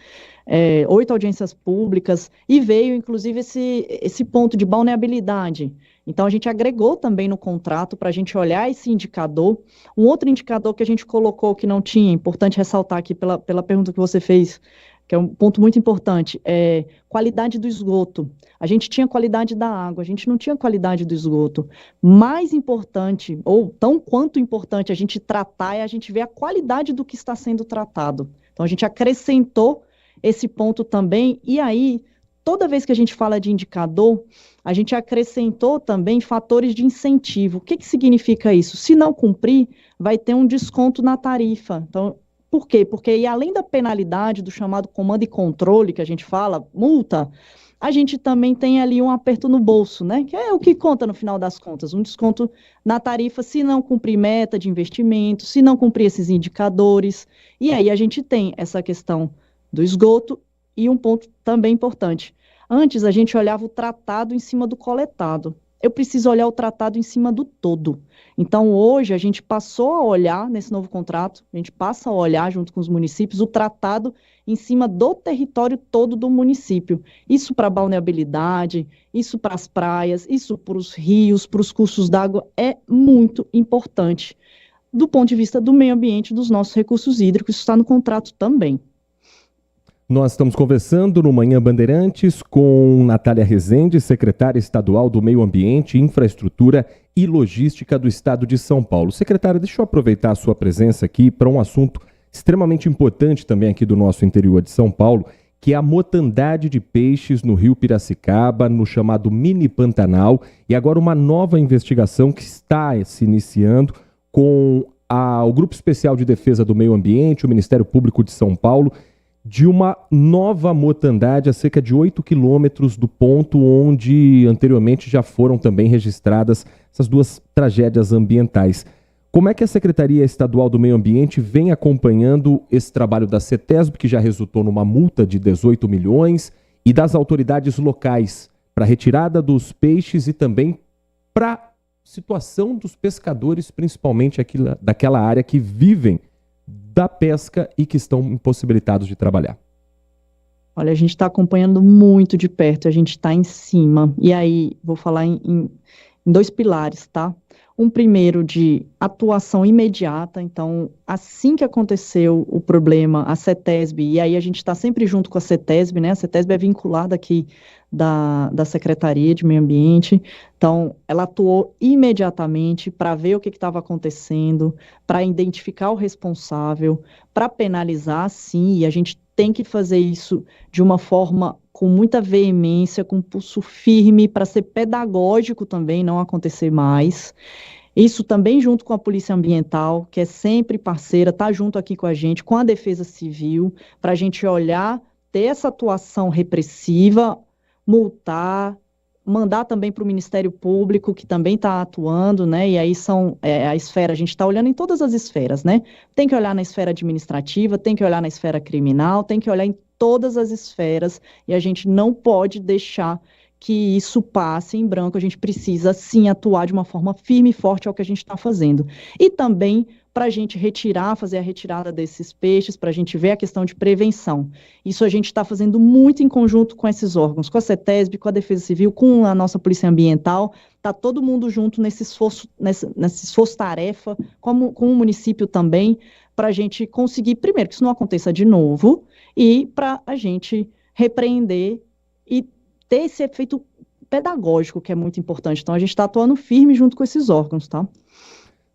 8 audiências públicas, e veio, inclusive, esse ponto de balneabilidade. Então, a gente agregou também no contrato para a gente olhar esse indicador. Um outro indicador que a gente colocou que não tinha, importante ressaltar aqui pela pergunta que você fez, que é um ponto muito importante, é qualidade do esgoto. A gente tinha qualidade da água, a gente não tinha qualidade do esgoto. Mais importante, ou tão quanto importante a gente tratar, é a gente ver a qualidade do que está sendo tratado. Então, a gente acrescentou esse ponto também, e aí, toda vez que a gente fala de indicador, a gente acrescentou também fatores de incentivo. O que significa isso? Se não cumprir, vai ter um desconto na tarifa. Então, por quê? Porque aí, além da penalidade, do chamado comando e controle, que a gente fala, multa, a gente também tem ali um aperto no bolso, né? Que é o que conta no final das contas, um desconto na tarifa se não cumprir meta de investimento, se não cumprir esses indicadores. E aí a gente tem essa questão do esgoto e um ponto também importante. Antes a gente olhava o tratado em cima do coletado. Eu preciso olhar o tratado em cima do todo. Então hoje a gente passou a olhar nesse novo contrato, a gente passa a olhar junto com os municípios o tratado em cima do território todo do município. Isso para a balneabilidade, isso para as praias, isso para os rios, para os cursos d'água, é muito importante. Do ponto de vista do meio ambiente, dos nossos recursos hídricos, isso está no contrato também. Nós estamos conversando no Manhã Bandeirantes com Natália Rezende, secretária estadual do Meio Ambiente, Infraestrutura e Logística do Estado de São Paulo. Secretária, deixa eu aproveitar a sua presença aqui para um assunto extremamente importante também aqui do nosso interior de São Paulo, que é a mortandade de peixes no Rio Piracicaba, no chamado Mini Pantanal, e agora uma nova investigação que está se iniciando com o Grupo Especial de Defesa do Meio Ambiente, o Ministério Público de São Paulo, de uma nova mortandade a cerca de 8 quilômetros do ponto onde anteriormente já foram também registradas essas duas tragédias ambientais. Como é que a Secretaria Estadual do Meio Ambiente vem acompanhando esse trabalho da CETESB, que já resultou numa multa de 18 milhões, e das autoridades locais, para a retirada dos peixes e também para a situação dos pescadores, principalmente daquela área que vivem da pesca e que estão impossibilitados de trabalhar? Olha, a gente está acompanhando muito de perto, a gente está em cima. E aí, vou falar em 2 pilares, tá? Um primeiro de atuação imediata, então, assim que aconteceu o problema, a CETESB, e aí a gente está sempre junto com a CETESB, né? A CETESB é vinculada aqui da Secretaria de Meio Ambiente, então, ela atuou imediatamente para ver o que estava acontecendo, para identificar o responsável, para penalizar, sim, e a gente tem que fazer isso de uma forma com muita veemência, com pulso firme, para ser pedagógico também, não acontecer mais. Isso também junto com a Polícia Ambiental, que é sempre parceira, está junto aqui com a gente, com a Defesa Civil, para a gente olhar, ter essa atuação repressiva, multar, mandar também para o Ministério Público, que também está atuando, né? E aí a esfera, a gente está olhando em todas as esferas, né? Tem que olhar na esfera administrativa, tem que olhar na esfera criminal, tem que olhar em todas as esferas, e a gente não pode deixar que isso passe em branco. A gente precisa, sim, atuar de uma forma firme e forte ao que a gente está fazendo. E também para a gente fazer a retirada desses peixes, para a gente ver a questão de prevenção. Isso a gente está fazendo muito em conjunto com esses órgãos, com a CETESB, com a Defesa Civil, com a nossa Polícia Ambiental. Está todo mundo junto nesse esforço-tarefa, com o município também, para a gente conseguir, primeiro, que isso não aconteça de novo, e para a gente repreender e ter esse efeito pedagógico, que é muito importante. Então, a gente está atuando firme junto com esses órgãos, tá?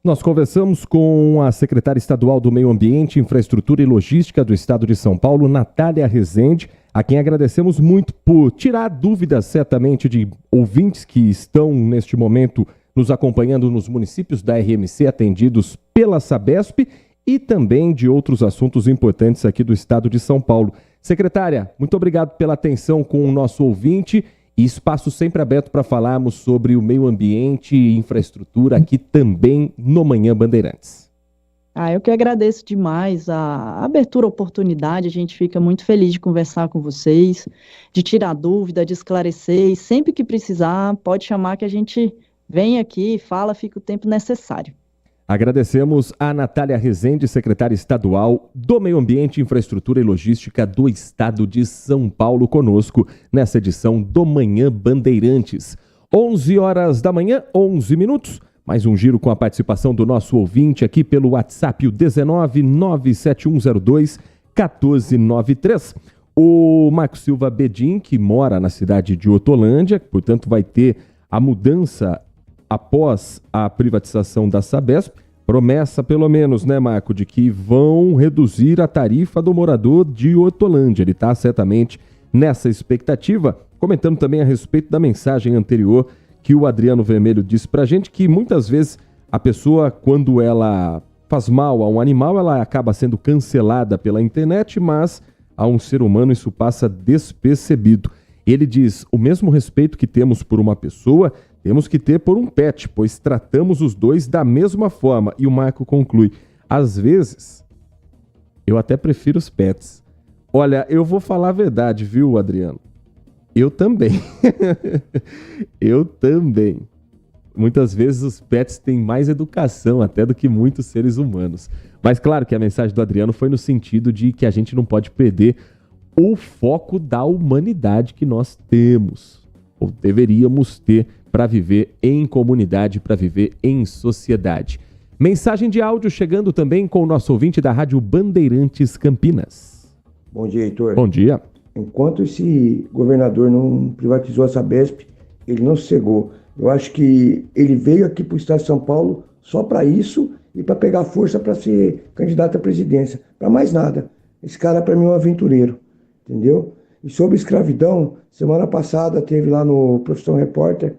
Nós conversamos com a secretária estadual do Meio Ambiente, Infraestrutura e Logística do Estado de São Paulo, Natália Rezende, a quem agradecemos muito por tirar dúvidas, certamente, de ouvintes que estão, neste momento, nos acompanhando nos municípios da RMC, atendidos pela Sabesp, e também de outros assuntos importantes aqui do Estado de São Paulo. Secretária, muito obrigado pela atenção com o nosso ouvinte e espaço sempre aberto para falarmos sobre o meio ambiente e infraestrutura aqui também no Manhã Bandeirantes. Eu que agradeço demais a abertura, a oportunidade, a gente fica muito feliz de conversar com vocês, de tirar dúvida, de esclarecer, e sempre que precisar, pode chamar que a gente vem aqui, fala, fica o tempo necessário. Agradecemos a Natália Rezende, secretária estadual do Meio Ambiente, Infraestrutura e Logística do Estado de São Paulo, conosco nessa edição do Manhã Bandeirantes. 11 horas da manhã, 11 minutos. Mais um giro com a participação do nosso ouvinte aqui pelo WhatsApp, o 1997102-1493. O Marco Silva Bedin, que mora na cidade de Hortolândia, portanto vai ter a mudança após a privatização da Sabesp, promessa pelo menos, né, Marco, de que vão reduzir a tarifa do morador de Hortolândia. Ele está certamente nessa expectativa, comentando também a respeito da mensagem anterior que o Adriano Vermelho disse pra gente, que muitas vezes a pessoa, quando ela faz mal a um animal, ela acaba sendo cancelada pela internet, mas a um ser humano isso passa despercebido. Ele diz, o mesmo respeito que temos por uma pessoa, temos que ter por um pet, pois tratamos os dois da mesma forma. E o Marco conclui, às vezes, eu até prefiro os pets. Olha, eu vou falar a verdade, viu, Adriano? Eu também. Eu também. Muitas vezes os pets têm mais educação até do que muitos seres humanos. Mas claro que a mensagem do Adriano foi no sentido de que a gente não pode perder o foco da humanidade que nós temos, ou deveríamos ter, para viver em comunidade, para viver em sociedade. Mensagem de áudio chegando também com o nosso ouvinte da Rádio Bandeirantes Campinas. Bom dia, Heitor. Bom dia. Enquanto esse governador não privatizou a Sabesp, ele não sossegou. Eu acho que ele veio aqui para o estado de São Paulo só para isso e para pegar força para ser candidato à presidência. Para mais nada. Esse cara, para mim, é um aventureiro. Entendeu? E sobre escravidão, semana passada teve lá no Profissão Repórter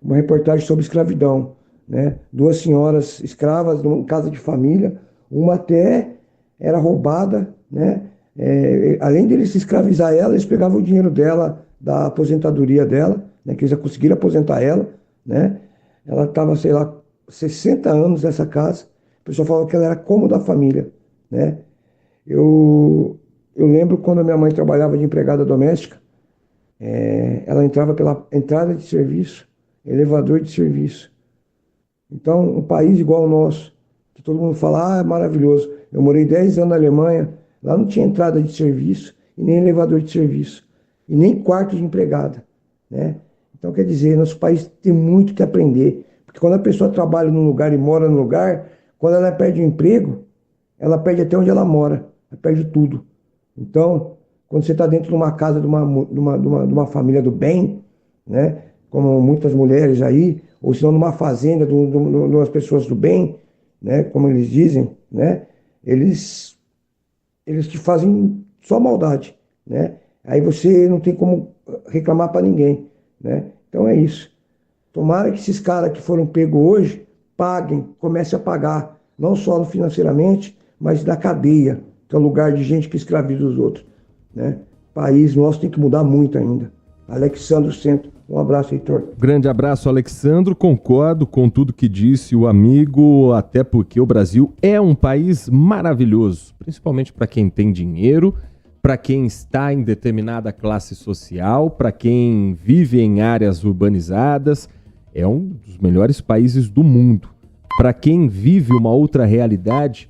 uma reportagem sobre escravidão, né? 2 senhoras escravas em casa de família, uma até era roubada, né? Além de eles escravizar ela, eles pegavam o dinheiro dela, da aposentadoria dela, né? Que eles já conseguiram aposentar ela, né? Ela estava, sei lá, 60 anos nessa casa, o pessoal falava que ela era como da família, né? Eu lembro quando a minha mãe trabalhava de empregada doméstica, ela entrava pela entrada de serviço, elevador de serviço. Então, um país igual ao nosso, que todo mundo fala, é maravilhoso. Eu morei 10 anos na Alemanha, lá não tinha entrada de serviço e nem elevador de serviço, e nem quarto de empregada, né? Então, quer dizer, nosso país tem muito que aprender, porque quando a pessoa trabalha num lugar e mora num lugar, quando ela perde o emprego, ela perde até onde ela mora, ela perde tudo. Então, quando você está dentro de uma casa de uma família do bem, né, como muitas mulheres aí, ou se não numa fazenda de umas pessoas do bem, né, como eles dizem, né, eles te fazem só maldade, né? Aí você não tem como reclamar para ninguém, né? Então é isso. Tomara que esses caras que foram pegos hoje paguem, comecem a pagar, não só financeiramente, mas na cadeia, que é o lugar de gente que escraviza os outros, né? O país nosso tem que mudar muito ainda. Alexandro Centro. Um abraço, Heitor. Grande abraço, Alexandro. Concordo com tudo que disse o amigo, até porque o Brasil é um país maravilhoso, principalmente para quem tem dinheiro, para quem está em determinada classe social, para quem vive em áreas urbanizadas. É um dos melhores países do mundo. Para quem vive uma outra realidade,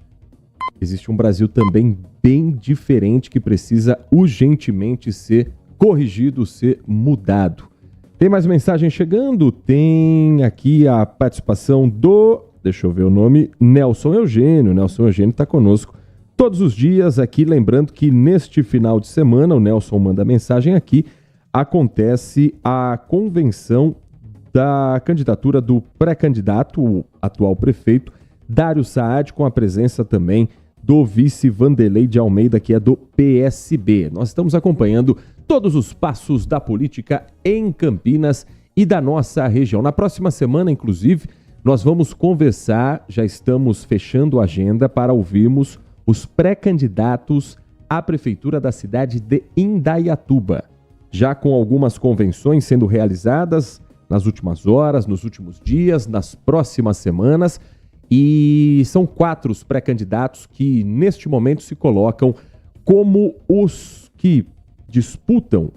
existe um Brasil também bem diferente que precisa urgentemente ser corrigido, ser mudado. Tem mais mensagem chegando? Tem aqui a participação do, deixa eu ver o nome, Nelson Eugênio. Nelson Eugênio está conosco todos os dias aqui, lembrando que neste final de semana, o Nelson manda mensagem aqui, acontece a convenção da candidatura do pré-candidato, o atual prefeito, Dário Saad, com a presença também do vice Vanderlei de Almeida, que é do PSB. Nós estamos acompanhando todos os passos da política em Campinas e da nossa região. Na próxima semana, inclusive, nós vamos conversar, já estamos fechando a agenda para ouvirmos os pré-candidatos à prefeitura da cidade de Indaiatuba, já com algumas convenções sendo realizadas nas últimas horas, nos últimos dias, nas próximas semanas, e são 4 os pré-candidatos que neste momento se colocam como os que disputam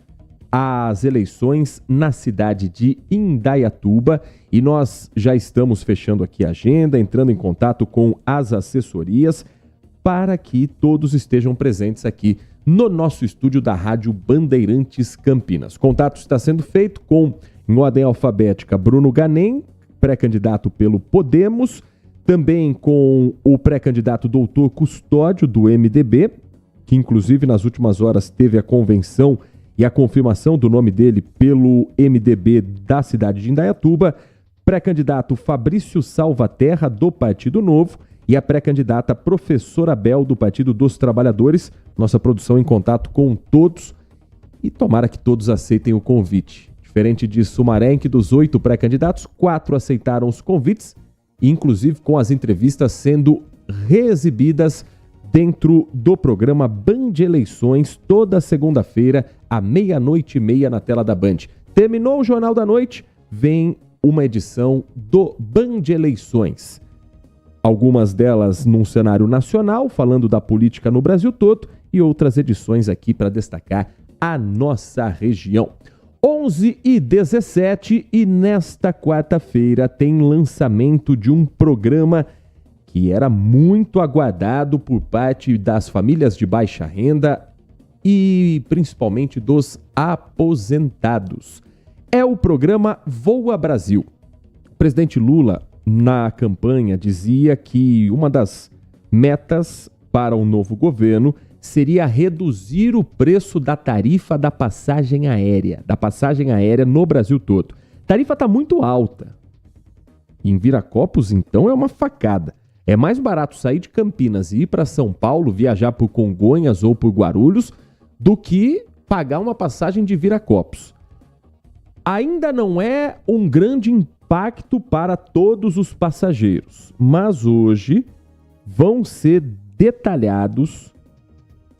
as eleições na cidade de Indaiatuba, e nós já estamos fechando aqui a agenda, entrando em contato com as assessorias para que todos estejam presentes aqui no nosso estúdio da Rádio Bandeirantes Campinas. Contato está sendo feito com, em ordem alfabética, Bruno Ganem, pré-candidato pelo Podemos, também com o pré-candidato doutor Custódio, do MDB, que inclusive nas últimas horas teve a convenção e a confirmação do nome dele pelo MDB da cidade de Indaiatuba, pré-candidato Fabrício Salvaterra, do Partido Novo, e a pré-candidata professora Bel, do Partido dos Trabalhadores. Nossa produção em contato com todos, e tomara que todos aceitem o convite. Diferente de Sumaré, em que dos 8 pré-candidatos, 4 aceitaram os convites, inclusive com as entrevistas sendo reexibidas dentro do programa Band Eleições, toda segunda-feira, à 00:30 na tela da Band. Terminou o Jornal da Noite, vem uma edição do Band Eleições. Algumas delas num cenário nacional, falando da política no Brasil todo, e outras edições aqui para destacar a nossa região. 11h17, e nesta quarta-feira tem lançamento de um programa que era muito aguardado por parte das famílias de baixa renda e principalmente dos aposentados. É o programa Voa Brasil. O presidente Lula, na campanha, dizia que uma das metas para o novo governo seria reduzir o preço da tarifa da passagem aérea no Brasil todo. A tarifa está muito alta. Em Viracopos, então, é uma facada. É mais barato sair de Campinas e ir para São Paulo, viajar por Congonhas ou por Guarulhos, do que pagar uma passagem de Viracopos. Ainda não é um grande impacto para todos os passageiros, mas hoje vão ser detalhados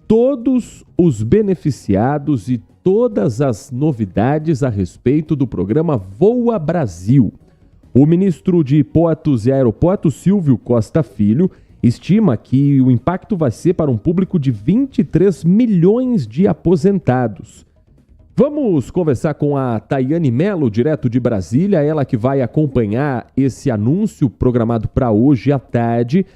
todos os beneficiados e todas as novidades a respeito do programa Voa Brasil. O ministro de Portos e Aeroportos, Silvio Costa Filho, estima que o impacto vai ser para um público de 23 milhões de aposentados. Vamos conversar com a Tayane Mello, direto de Brasília, ela que vai acompanhar esse anúncio programado para hoje à tarde.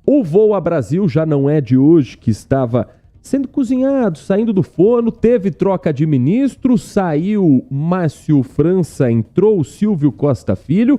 O Voa Brasil já não é de hoje, que estava sendo cozinhado, saindo do forno, teve troca de ministro, saiu Márcio França, entrou Silvio Costa Filho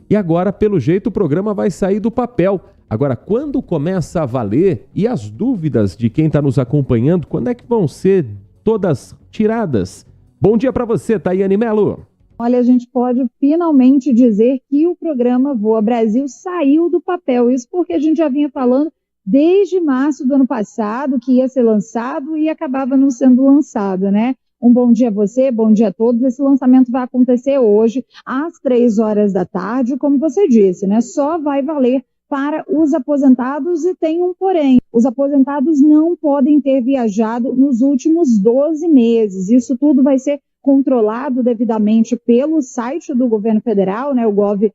e agora, pelo jeito, o programa vai sair do papel. Agora, quando começa a valer e as dúvidas de quem está nos acompanhando, quando é que vão ser todas tiradas? Bom dia para você, Tayane Mello. Olha, a gente pode finalmente dizer que o programa Voa Brasil saiu do papel. Isso porque a gente já vinha falando desde março do ano passado que ia ser lançado e acabava não sendo lançado, né? Um bom dia a você, bom dia a todos. Esse lançamento vai acontecer hoje às 3h da tarde, como você disse, né? Só vai valer para os aposentados e tem um porém. Os aposentados não podem ter viajado nos últimos 12 meses. Isso tudo vai ser controlado devidamente pelo site do governo federal, né, o gov.br.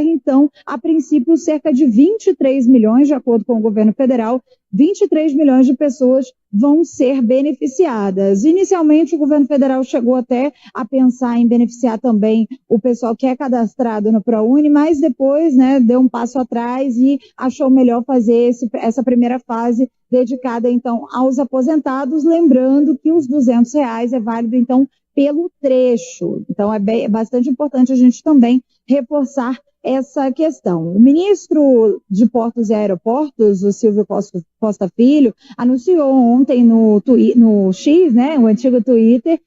Então, a princípio, cerca de 23 milhões, de acordo com o governo federal, 23 milhões de pessoas vão ser beneficiadas. Inicialmente, o governo federal chegou até a pensar em beneficiar também o pessoal que é cadastrado no ProUni, mas depois, né, deu um passo atrás e achou melhor fazer essa primeira fase dedicada, então, aos aposentados, lembrando que os R$200 é válido, então, pelo trecho. Então, é bastante importante a gente também reforçar essa questão. O ministro de Portos e Aeroportos, o Silvio Costa Filho, anunciou ontem no X, né, o antigo Twitter,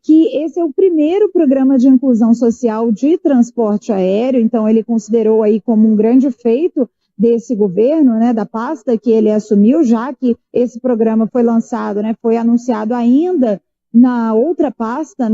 que esse é o primeiro programa de inclusão social de transporte aéreo. Então, ele considerou aí como um grande feito desse governo, né, da pasta que ele assumiu, já que esse programa foi lançado, né, foi anunciado ainda na outra pasta,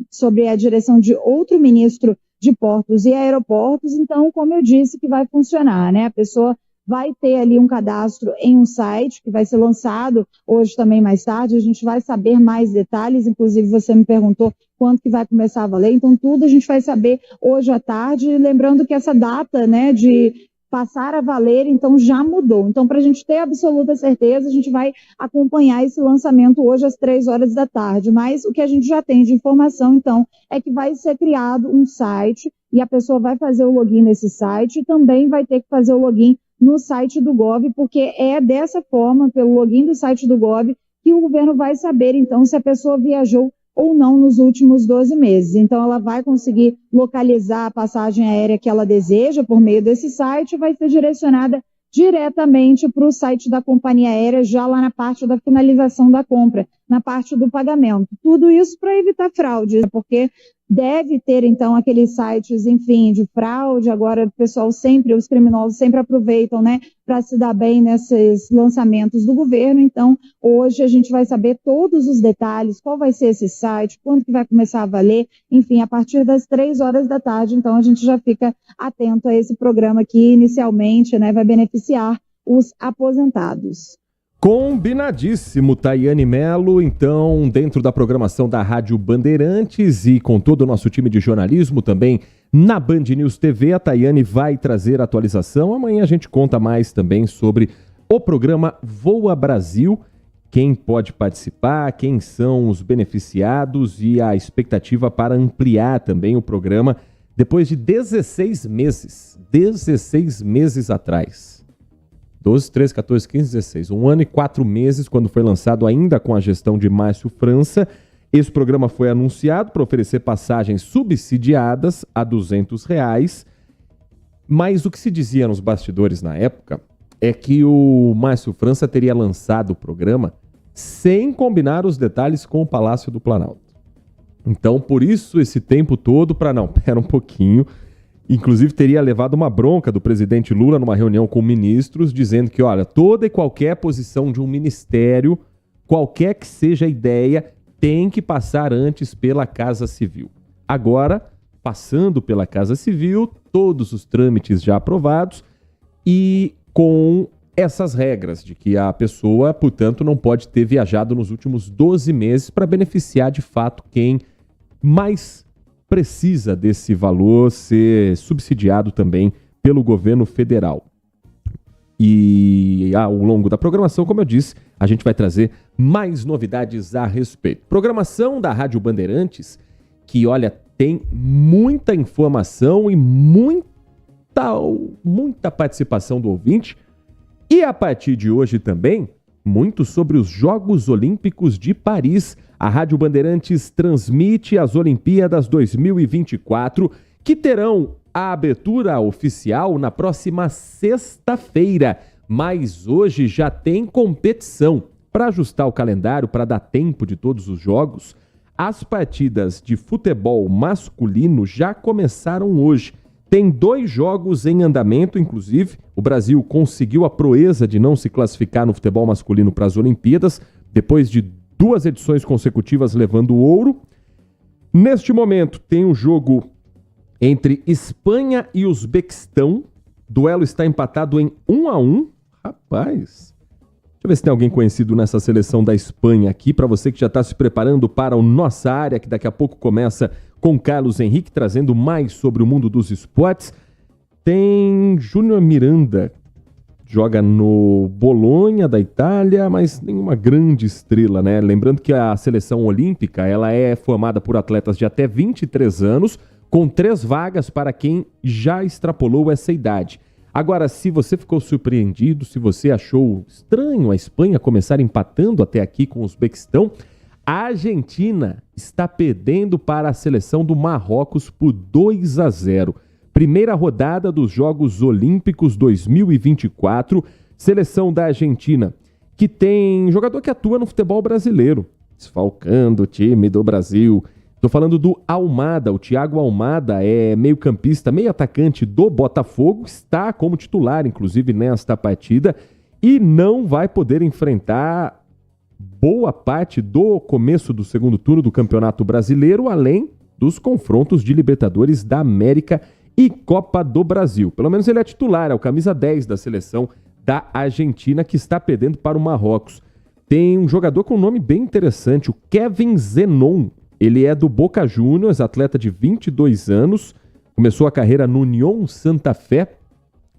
sobre a direção de outro ministro de Portos e Aeroportos. Então, como eu disse, que vai funcionar, né? A pessoa vai ter ali um cadastro em um site que vai ser lançado hoje também mais tarde. A gente vai saber mais detalhes, inclusive você me perguntou quando que vai começar a valer. Então, tudo a gente vai saber hoje à tarde, lembrando que essa data, né, de passar a valer, então já mudou. Então, para a gente ter absoluta certeza, a gente vai acompanhar esse lançamento hoje às 3h da tarde. Mas o que a gente já tem de informação, então, é que vai ser criado um site e a pessoa vai fazer o login nesse site e também vai ter que fazer o login no site do Gov, porque é dessa forma, pelo login do site do Gov, que o governo vai saber, então, se a pessoa viajou ou não nos últimos 12 meses. Então, ela vai conseguir localizar a passagem aérea que ela deseja por meio desse site e vai ser direcionada diretamente para o site da companhia aérea, já lá na parte da finalização da compra, na parte do pagamento. Tudo isso para evitar fraude, porque deve ter, então, aqueles sites, enfim, de fraude. Agora, o pessoal os criminosos sempre aproveitam, né, para se dar bem nesses lançamentos do governo. Então, hoje a gente vai saber todos os detalhes, qual vai ser esse site, quando que vai começar a valer, enfim, a partir das 3h da tarde. Então, a gente já fica atento a esse programa que, inicialmente, né, vai beneficiar os aposentados. Combinadíssimo, Tayane Mello. Então, dentro da programação da Rádio Bandeirantes e com todo o nosso time de jornalismo também na Band News TV, a Tayane vai trazer atualização. Amanhã a gente conta mais também sobre o programa Voa Brasil, quem pode participar, quem são os beneficiados e a expectativa para ampliar também o programa depois de 16 meses atrás. 12, 13, 14, 15, 16. 1 ano e 4 meses, quando foi lançado ainda com a gestão de Márcio França. Esse programa foi anunciado para oferecer passagens subsidiadas a R$200. Mas o que se dizia nos bastidores na época é que o Márcio França teria lançado o programa sem combinar os detalhes com o Palácio do Planalto. Então, por isso, esse tempo todo para não, pera um pouquinho. Inclusive, teria levado uma bronca do presidente Lula numa reunião com ministros, dizendo que, olha, toda e qualquer posição de um ministério, qualquer que seja a ideia, tem que passar antes pela Casa Civil. Agora, passando pela Casa Civil, todos os trâmites já aprovados e com essas regras de que a pessoa, portanto, não pode ter viajado nos últimos 12 meses para beneficiar, de fato, quem mais precisa desse valor ser subsidiado também pelo governo federal. E ao longo da programação, como eu disse, a gente vai trazer mais novidades a respeito. Programação da Rádio Bandeirantes, que, olha, tem muita informação e muita participação do ouvinte. E a partir de hoje também, muito sobre os Jogos Olímpicos de Paris. A Rádio Bandeirantes transmite as Olimpíadas 2024, que terão a abertura oficial na próxima sexta-feira. Mas hoje já tem competição. Para ajustar o calendário, para dar tempo de todos os jogos, as partidas de futebol masculino já começaram hoje. Tem 2 jogos em andamento, inclusive. O Brasil conseguiu a proeza de não se classificar no futebol masculino para as Olimpíadas, depois de 2 edições consecutivas levando ouro. Neste momento, tem um jogo entre Espanha e Uzbequistão. O duelo está empatado em 1-1. Rapaz, deixa eu ver se tem alguém conhecido nessa seleção da Espanha aqui, para você que já está se preparando para o Nossa Área, que daqui a pouco começa com Carlos Henrique, trazendo mais sobre o mundo dos esportes. Tem Júnior Miranda, joga no Bolonha da Itália, mas nenhuma grande estrela, né? Lembrando que a seleção olímpica, ela é formada por atletas de até 23 anos, com 3 vagas para quem já extrapolou essa idade. Agora, se você ficou surpreendido, se você achou estranho a Espanha começar empatando até aqui com o Uzbequistão, a Argentina está perdendo para a seleção do Marrocos por 2-0. Primeira rodada dos Jogos Olímpicos 2024. Seleção da Argentina, que tem jogador que atua no futebol brasileiro, desfalcando o time do Brasil. Estou falando do Almada. O Thiago Almada é meio-campista, meio-atacante do Botafogo, está como titular, inclusive, nesta partida, e não vai poder enfrentar boa parte do começo do segundo turno do Campeonato Brasileiro, além dos confrontos de Libertadores da América e Copa do Brasil. Pelo menos ele é titular, é o camisa 10 da seleção da Argentina, que está perdendo para o Marrocos. Tem um jogador com um nome bem interessante, o Kevin Zenon. Ele é do Boca Juniors, atleta de 22 anos, começou a carreira no União Santa Fé.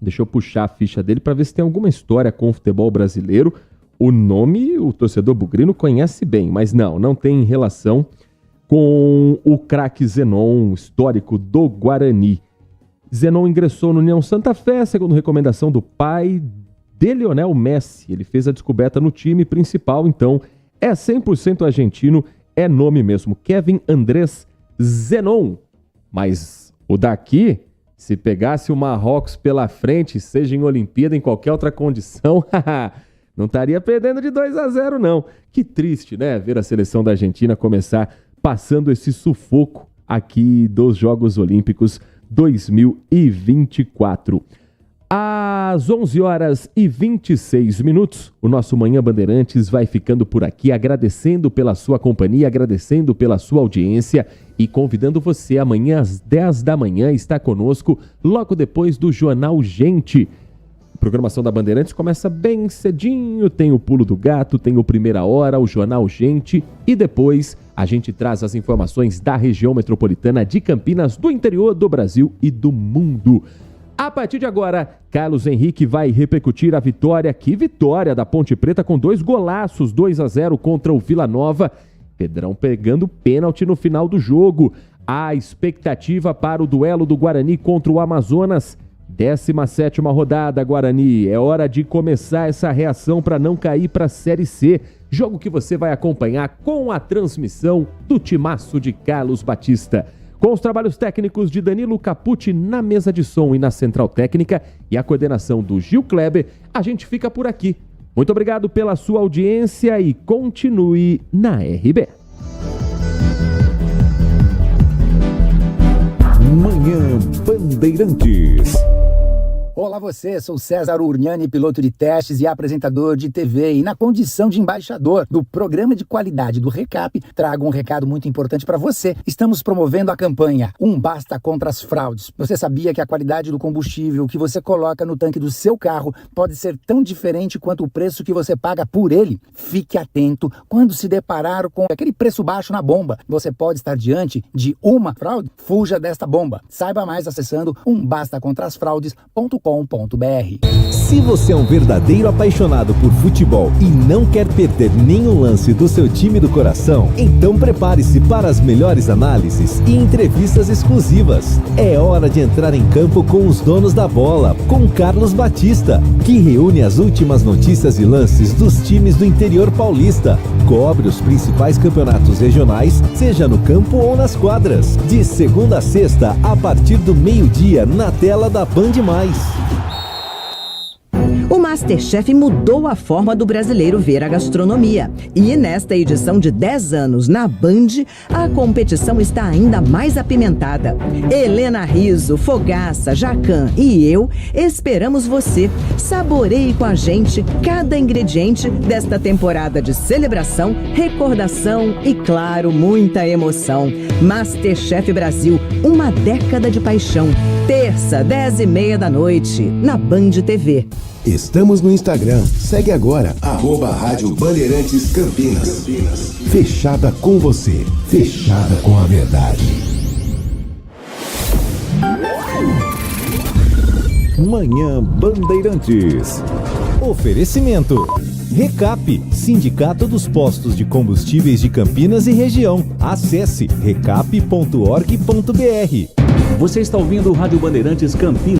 Deixa eu puxar a ficha dele para ver se tem alguma história com o futebol brasileiro. O nome o torcedor bugrino conhece bem, mas não tem relação com o craque Zenon, histórico do Guarani. Zenon ingressou no União Santa Fé, segundo recomendação do pai de Lionel Messi. Ele fez a descoberta no time principal, então é 100% argentino, é nome mesmo, Kevin Andrés Zenon. Mas o daqui, se pegasse o Marrocos pela frente, seja em Olimpíada, em qualquer outra condição, não estaria perdendo de 2-0 não. Que triste, né? Ver a seleção da Argentina começar passando esse sufoco aqui dos Jogos Olímpicos 2024. Às 11h26, o nosso Manhã Bandeirantes vai ficando por aqui, agradecendo pela sua companhia, agradecendo pela sua audiência e convidando você amanhã às 10 da manhã estar conosco, logo depois do Jornal Gente. A programação da Bandeirantes começa bem cedinho, tem o Pulo do Gato, tem o Primeira Hora, o Jornal Gente e depois a gente traz as informações da região metropolitana de Campinas, do interior do Brasil e do mundo. A partir de agora, Carlos Henrique vai repercutir a vitória, que vitória da Ponte Preta com 2 golaços, 2-0 contra o Vila Nova. Pedrão pegando pênalti no final do jogo. A expectativa para o duelo do Guarani contra o Amazonas. 17ª rodada, Guarani. É hora de começar essa reação para não cair para a Série C. Jogo que você vai acompanhar com a transmissão do timaço de Carlos Batista. Com os trabalhos técnicos de Danilo Capucci na mesa de som e na central técnica e a coordenação do Gil Kleber, a gente fica por aqui. Muito obrigado pela sua audiência e continue na RB. Manhã Bandeirantes. Olá você, sou César Urniani, piloto de testes e apresentador de TV, e na condição de embaixador do programa de qualidade do Recap, trago um recado muito importante para você. Estamos promovendo a campanha Um Basta contra as Fraudes. Você sabia que a qualidade do combustível que você coloca no tanque do seu carro pode ser tão diferente quanto o preço que você paga por ele? Fique atento quando se deparar com aquele preço baixo na bomba. Você pode estar diante de uma fraude? Fuja desta bomba. Saiba mais acessando umbastacontrasfraudes.com.br. Se você é um verdadeiro apaixonado por futebol e não quer perder nenhum lance do seu time do coração, então prepare-se para as melhores análises e entrevistas exclusivas. É hora de entrar em campo com os donos da bola, com Carlos Batista, que reúne as últimas notícias e lances dos times do interior paulista. Cobre os principais campeonatos regionais, seja no campo ou nas quadras. De segunda a sexta, a partir do meio-dia, na tela da Band+. O MasterChef mudou a forma do brasileiro ver a gastronomia. E nesta edição de 10 anos na Band, a competição está ainda mais apimentada. Helena Rizzo, Fogaça, Jacan e eu esperamos você. Saboreie com a gente cada ingrediente desta temporada de celebração, recordação e, claro, muita emoção. MasterChef Brasil, uma década de paixão. Terça, 10h30 da noite, na Band TV. Estamos no Instagram. Segue agora, @Rádio Bandeirantes Campinas. Fechada com você. Fechada com a verdade. Manhã Bandeirantes. Oferecimento. Recap, Sindicato dos Postos de Combustíveis de Campinas e Região. Acesse recap.org.br. Você está ouvindo o Rádio Bandeirantes Campinas.